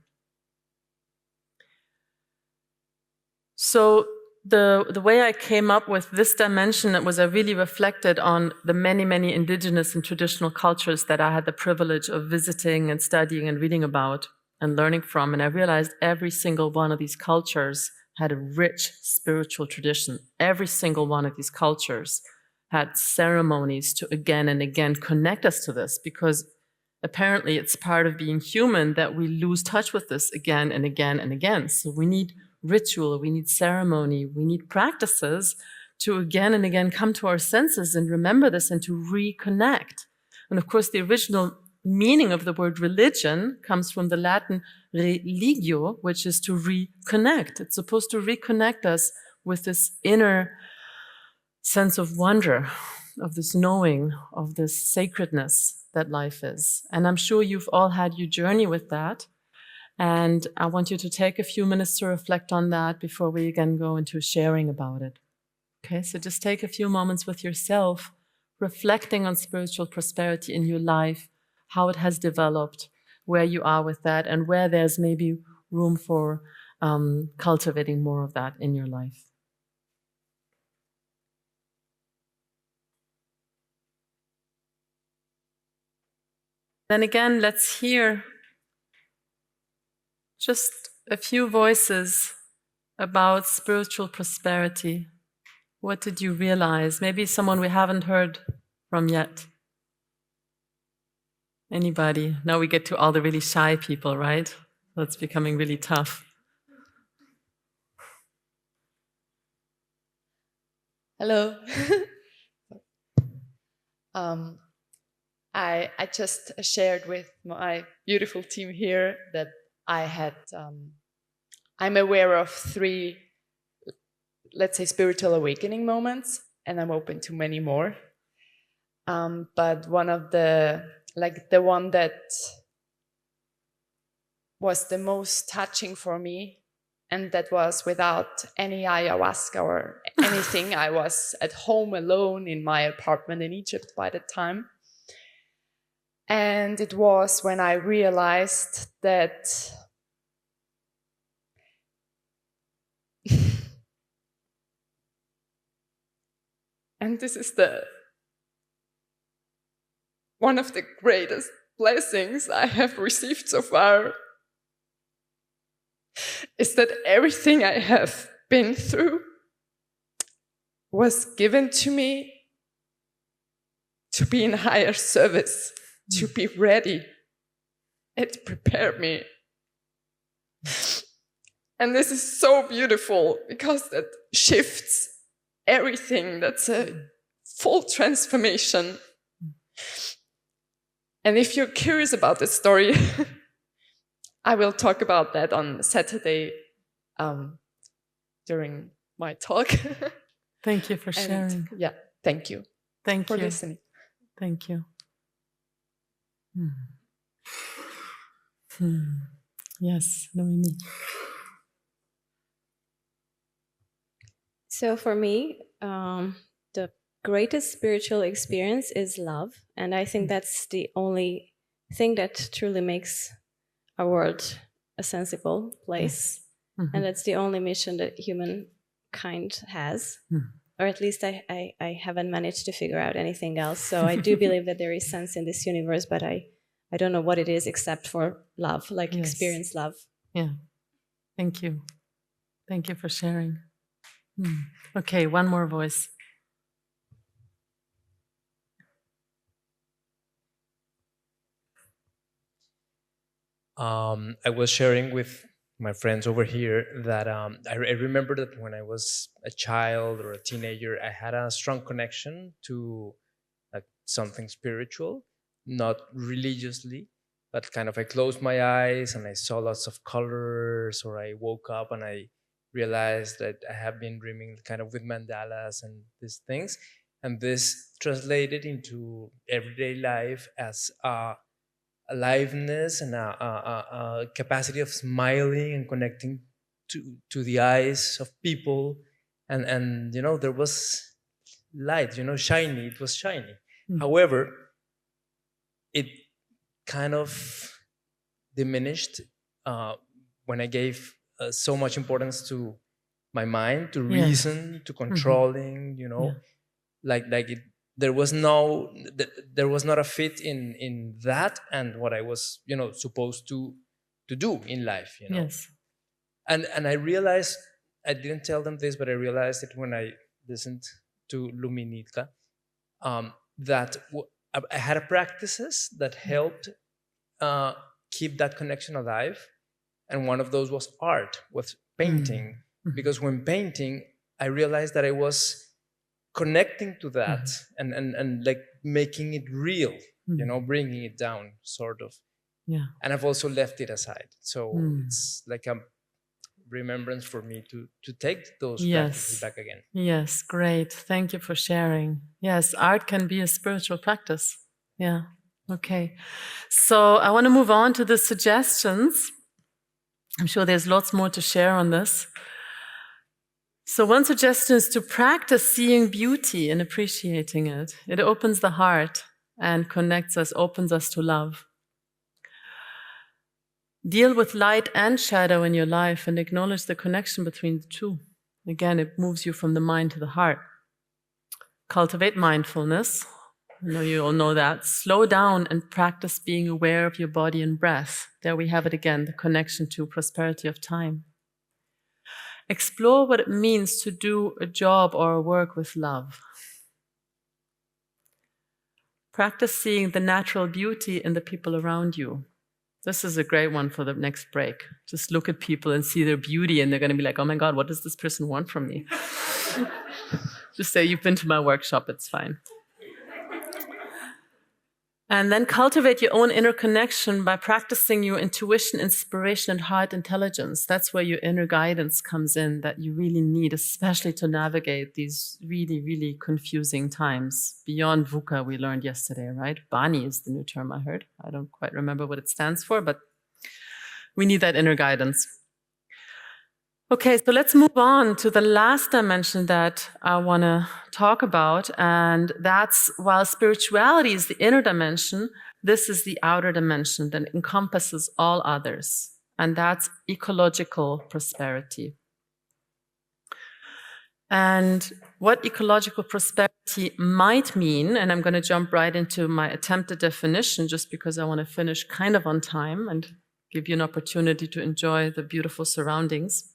So the way I came up with this dimension was I really reflected on the many, many indigenous and traditional cultures that I had the privilege of visiting and studying and reading about and learning from. And I realized every single one of these cultures had a rich spiritual tradition. Every single one of these cultures had ceremonies to again and again connect us to this, because apparently it's part of being human that we lose touch with this again and again and again. So we need ritual, we need ceremony, we need practices to again and again come to our senses and remember this and to reconnect. And of course, the original meaning of the word religion comes from the Latin religio, which is to reconnect. It's supposed to reconnect us with this inner sense of wonder, of this knowing, of this sacredness that life is. And I'm sure you've all had your journey with that. And I want you to take a few minutes to reflect on that before we again go into sharing about it. Okay, so just take a few moments with yourself, reflecting on spiritual prosperity in your life, how it has developed, where you are with that, and where there's maybe room for cultivating more of that in your life. Then again, let's hear just a few voices about spiritual prosperity. What did you realize? Maybe someone we haven't heard from yet. Anybody? Now we get to all the really shy people, right? That's becoming really tough. Hello. I just shared with my beautiful team here that I'm aware of 3, let's say, spiritual awakening moments, and I'm open to many more. But one of the one that was the most touching for me, and that was without any ayahuasca or anything. I was at home alone in my apartment in Egypt by the time. And it was when I realized that and this is one of the greatest blessings I have received so far, is that everything I have been through was given to me to be in higher service, to be ready. It prepared me. And this is so beautiful because that shifts everything. That's a full transformation. And if you're curious about this story, I will talk about that on Saturday during my talk. Thank you for sharing. Yeah, thank you. Thank you for listening. Thank you. Yes, Noemi. So for me, the greatest spiritual experience is love. And I think that's the only thing that truly makes our world a sensible place. Mm-hmm. And that's the only mission that humankind has. Or at least I haven't managed to figure out anything else. So I do believe that there is sense in this universe, but I don't know what it is except for love, like experience love. Yeah. Thank you. Thank you for sharing. Okay, one more voice. I was sharing with my friends over here that I remember that when I was a child or a teenager, I had a strong connection to something spiritual, not religiously, but kind of I closed my eyes and I saw lots of colors, or I woke up and I realized that I have been dreaming kind of with mandalas and these things. And this translated into everyday life as a aliveness and a capacity of smiling and connecting to the eyes of people. And you know, there was light, you know, shiny, it was shiny. However, it kind of diminished when I gave so much importance to my mind, to reason, to controlling, you know, like it, there was not a fit in that and what I was, you know, supposed to do in life, you know. Yes. And I realized, I didn't tell them this, but I realized it when I listened to Luminitka, that I had practices that helped keep that connection alive. And one of those was art, was painting. Because when painting, I realized that I was connecting to that and like making it real, you know, bringing it down, sort of. Yeah. And I've also left it aside. So it's like a remembrance for me to take those practices back again. Yes, great. Thank you for sharing. Yes, art can be a spiritual practice. Yeah. Okay. So I want to move on to the suggestions. I'm sure there's lots more to share on this. So one suggestion is to practice seeing beauty and appreciating it. It opens the heart and connects us, opens us to love. Deal with light and shadow in your life and acknowledge the connection between the two. Again, it moves you from the mind to the heart. Cultivate mindfulness. I know you all know that. Slow down and practice being aware of your body and breath. There we have it again, the connection to prosperity of time. Explore what it means to do a job or a work with love. Practice seeing the natural beauty in the people around you. This is a great one for the next break. Just look at people and see their beauty, and they're going to be like, oh my God, what does this person want from me? Just say, you've been to my workshop, it's fine. And then cultivate your own inner connection by practicing your intuition, inspiration, and heart intelligence. That's where your inner guidance comes in, that you really need, especially to navigate these really, really confusing times. Beyond VUCA, we learned yesterday, right? Bani is the new term I heard. I don't quite remember what it stands for, but we need that inner guidance. Okay, so let's move on to the last dimension that I want to talk about, and that's, while spirituality is the inner dimension, this is the outer dimension that encompasses all others, and that's ecological prosperity. And what ecological prosperity might mean, and I'm going to jump right into my attempted definition just because I want to finish kind of on time and give you an opportunity to enjoy the beautiful surroundings.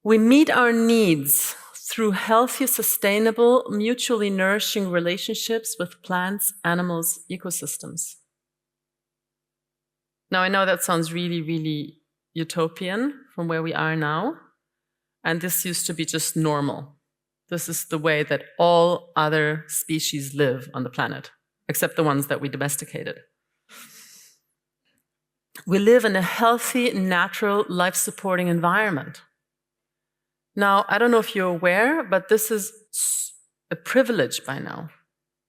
We meet our needs through healthy, sustainable, mutually nourishing relationships with plants, animals, ecosystems. Now, I know that sounds really, really utopian from where we are now, and this used to be just normal. This is the way that all other species live on the planet, except the ones that we domesticated. We live in a healthy, natural, life-supporting environment. Now, I don't know if you're aware, but this is a privilege by now.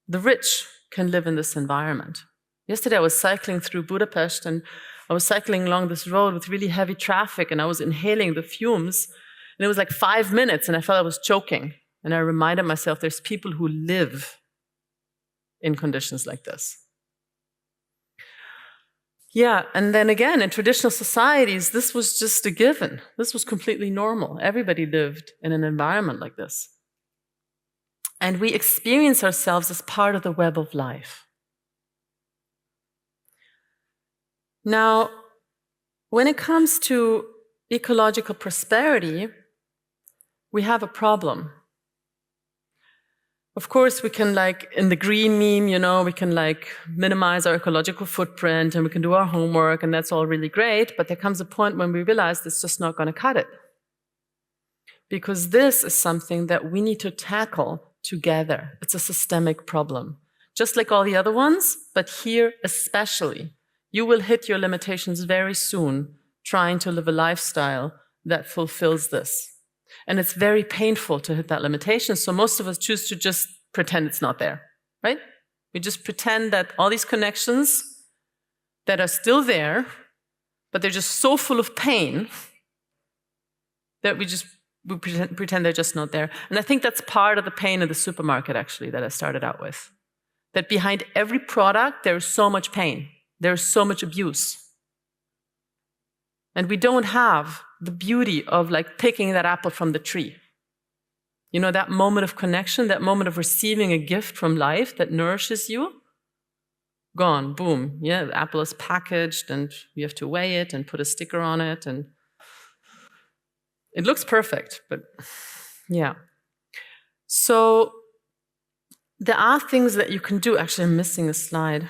The rich can live in this environment. Yesterday, I was cycling through Budapest, and I was cycling along this road with really heavy traffic, and I was inhaling the fumes, and it was like 5 minutes, and I felt I was choking. And I reminded myself, there's people who live in conditions like this. Yeah, and then again, in traditional societies, this was just a given. This was completely normal. Everybody lived in an environment like this. And we experience ourselves as part of the web of life. Now, when it comes to ecological prosperity, we have a problem. Of course, we can, like in the green meme, you know, we can like minimize our ecological footprint and we can do our homework, and that's all really great, but there comes a point when we realize it's just not going to cut it. Because this is something that we need to tackle together. It's a systemic problem. Just like all the other ones, but here especially. You will hit your limitations very soon trying to live a lifestyle that fulfills this. And it's very painful to hit that limitation, so most of us choose to just pretend it's not there, right? We just pretend that all these connections that are still there, but they're just so full of pain that we pretend they're just not there. And I think that's part of the pain in the supermarket, actually, that I started out with. That behind every product, there's so much pain. There's so much abuse. And we don't have the beauty of like picking that apple from the tree. You know, that moment of connection, that moment of receiving a gift from life that nourishes you, gone, boom. Yeah, the apple is packaged and you have to weigh it and put a sticker on it, and it looks perfect, but yeah. So there are things that you can do. Actually, I'm missing a slide.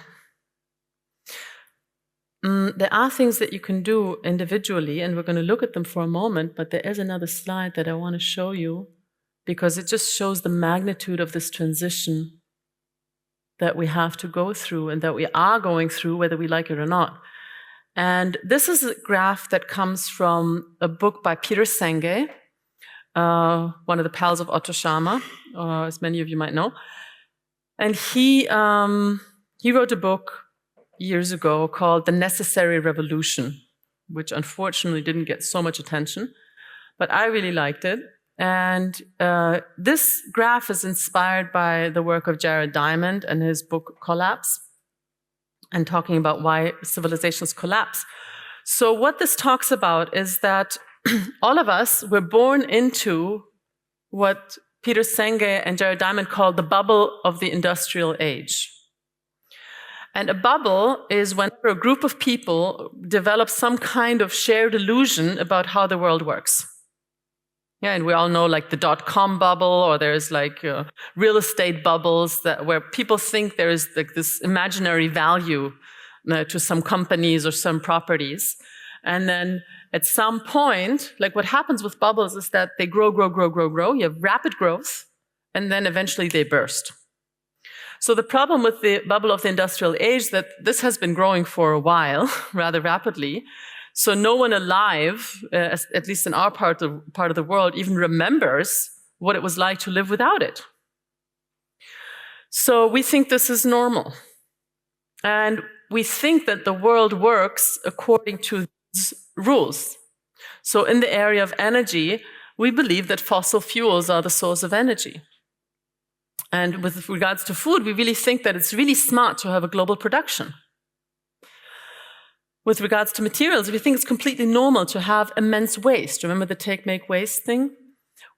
There are things that you can do individually, and we're going to look at them for a moment, but there is another slide that I want to show you because it just shows the magnitude of this transition that we have to go through and that we are going through, whether we like it or not. And this is a graph that comes from a book by Peter Senge, one of the pals of Otto Scharmer, as many of you might know. And he wrote a book years ago called The Necessary Revolution, which unfortunately didn't get so much attention, but I really liked it. And this graph is inspired by the work of Jared Diamond and his book Collapse, and talking about why civilizations collapse. So what this talks about is that all of us were born into what Peter Senge and Jared Diamond call the bubble of the industrial age. And a bubble is whenever a group of people develop some kind of shared illusion about how the world works. Yeah, and we all know like the .com bubble, or there's like real estate bubbles where people think there is like this imaginary value to some companies or some properties. And then at some point, like what happens with bubbles is that they grow. You have rapid growth, and then eventually they burst. So the problem with the bubble of the industrial age that this has been growing for a while, rather rapidly. So no one alive, at least in our part of the world, even remembers what it was like to live without it. So we think this is normal. And we think that the world works according to these rules. So in the area of energy, we believe that fossil fuels are the source of energy. And with regards to food, we really think that it's really smart to have a global production. With regards to materials, we think it's completely normal to have immense waste. Remember the take, make, waste thing?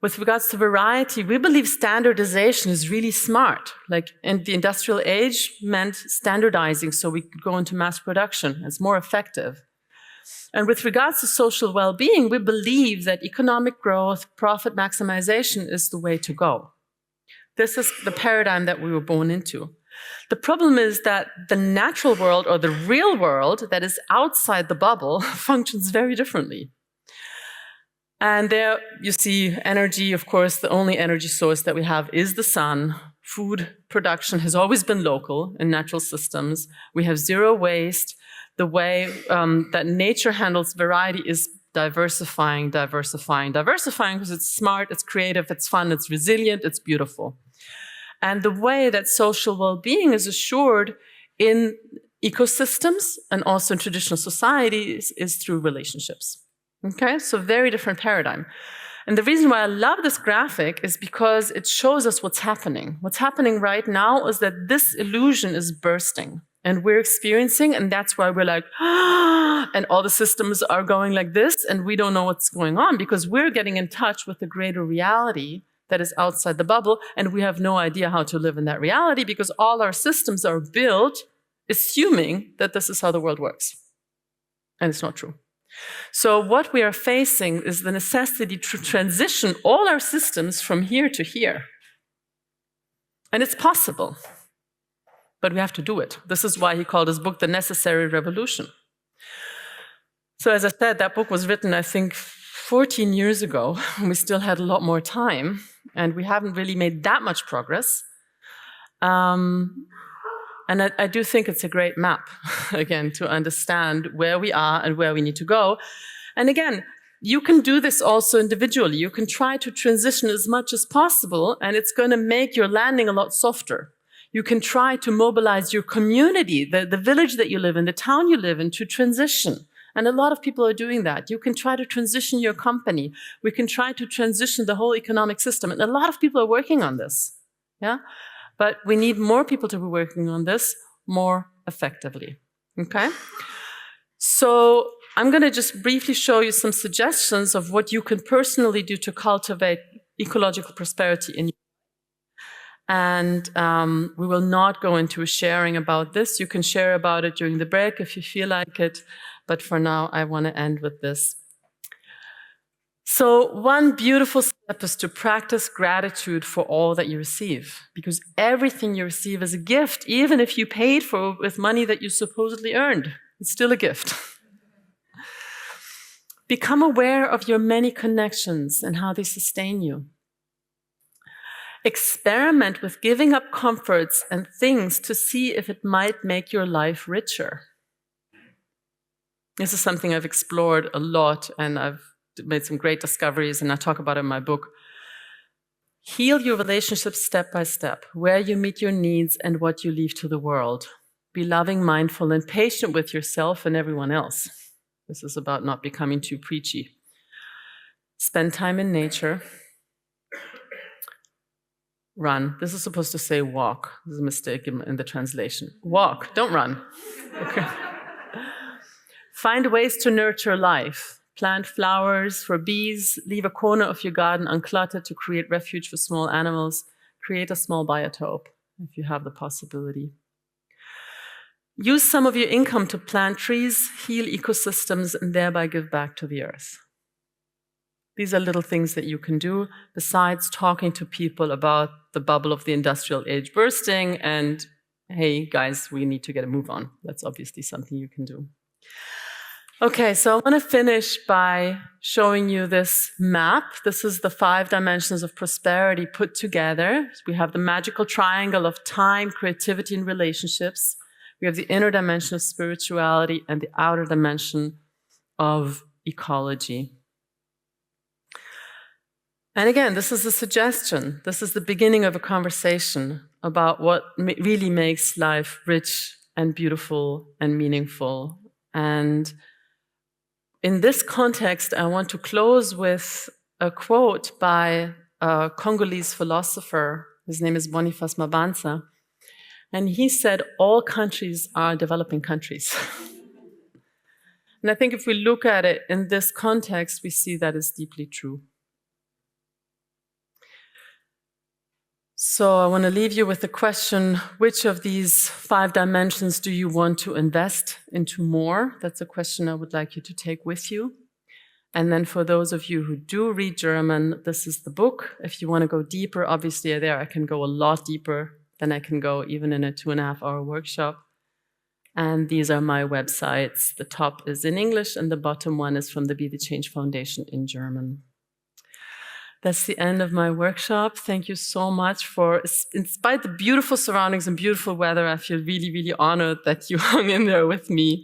With regards to variety, we believe standardization is really smart. Like in the industrial age meant standardizing so we could go into mass production. It's more effective. And with regards to social well-being, we believe that economic growth, profit maximization is the way to go. This is the paradigm that we were born into. The problem is that the natural world or the real world that is outside the bubble functions very differently. And there you see energy, of course, the only energy source that we have is the sun. Food production has always been local in natural systems. We have zero waste. The way that nature handles variety is diversifying because it's smart, it's creative, it's fun, it's resilient, it's beautiful. And the way that social well-being is assured in ecosystems and also in traditional societies is through relationships. Okay, so very different paradigm. And the reason why I love this graphic is because it shows us what's happening. What's happening right now is that this illusion is bursting and we're experiencing, and that's why we're like, ah, and all the systems are going like this and we don't know what's going on because we're getting in touch with the greater reality that is outside the bubble, and we have no idea how to live in that reality because all our systems are built assuming that this is how the world works. And it's not true. So what we are facing is the necessity to transition all our systems from here to here. And it's possible, but we have to do it. This is why he called his book The Necessary Revolution. So as I said, that book was written, I think, 14 years ago. We still had a lot more time, and we haven't really made that much progress. And I do think it's a great map, again, to understand where we are and where we need to go. And again, you can do this also individually. You can try to transition as much as possible, and it's going to make your landing a lot softer. You can try to mobilize your community, the village that you live in, the town you live in, to transition. And a lot of people are doing that. You can try to transition your company. We can try to transition the whole economic system. And a lot of people are working on this. Yeah? But we need more people to be working on this more effectively. Okay? So I'm going to just briefly show you some suggestions of what you can personally do to cultivate ecological prosperity in your life. And we will not go into a sharing about this. You can share about it during the break if you feel like it. But for now, I want to end with this. So one beautiful step is to practice gratitude for all that you receive, because everything you receive is a gift, even if you paid for it with money that you supposedly earned. It's still a gift. Become aware of your many connections and how they sustain you. Experiment with giving up comforts and things to see if it might make your life richer. This is something I've explored a lot, and I've made some great discoveries, and I talk about it in my book. Heal your relationships step by step, where you meet your needs and what you leave to the world. Be loving, mindful, and patient with yourself and everyone else. This is about not becoming too preachy. Spend time in nature. Run. This is supposed to say walk. This is a mistake in the translation. Walk, don't run. Okay. Find ways to nurture life. plant flowers for bees, leave a corner of your garden uncluttered to create refuge for small animals, create a small biotope if you have the possibility. Use some of your income to plant trees, heal ecosystems, and thereby give back to the earth. These are little things that you can do besides talking to people about the bubble of the industrial age bursting and, hey, guys, we need to get a move on. That's obviously something you can do. Okay, so I want to finish by showing you this map. This is the 5 dimensions of prosperity put together. We have the magical triangle of time, creativity, and relationships. We have the inner dimension of spirituality and the outer dimension of ecology. And again, this is a suggestion. This is the beginning of a conversation about what really makes life rich and beautiful and meaningful. And in this context, I want to close with a quote by a Congolese philosopher. His name is Boniface Mabanza. And he said, all countries are developing countries. And I think if we look at it in this context, we see that is deeply true. So I want to leave you with the question, which of these 5 dimensions do you want to invest into more? That's a question I would like you to take with you. And then for those of you who do read German, this is the book. If you want to go deeper, obviously there I can go a lot deeper than I can go even in a 2.5-hour workshop. And these are my websites. The top is in English and the bottom one is from the Be the Change Foundation in German. That's the end of my workshop. Thank you so much for, in spite of the beautiful surroundings and beautiful weather, I feel really, really honored that you hung in there with me.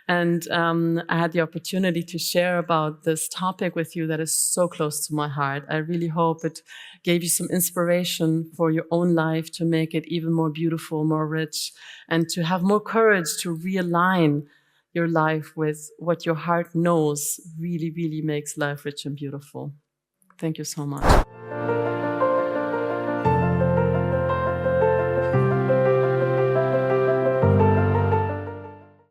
And I had the opportunity to share about this topic with you that is so close to my heart. I really hope it gave you some inspiration for your own life to make it even more beautiful, more rich, and to have more courage to realign your life with what your heart knows really, really makes life rich and beautiful. Thank you so much.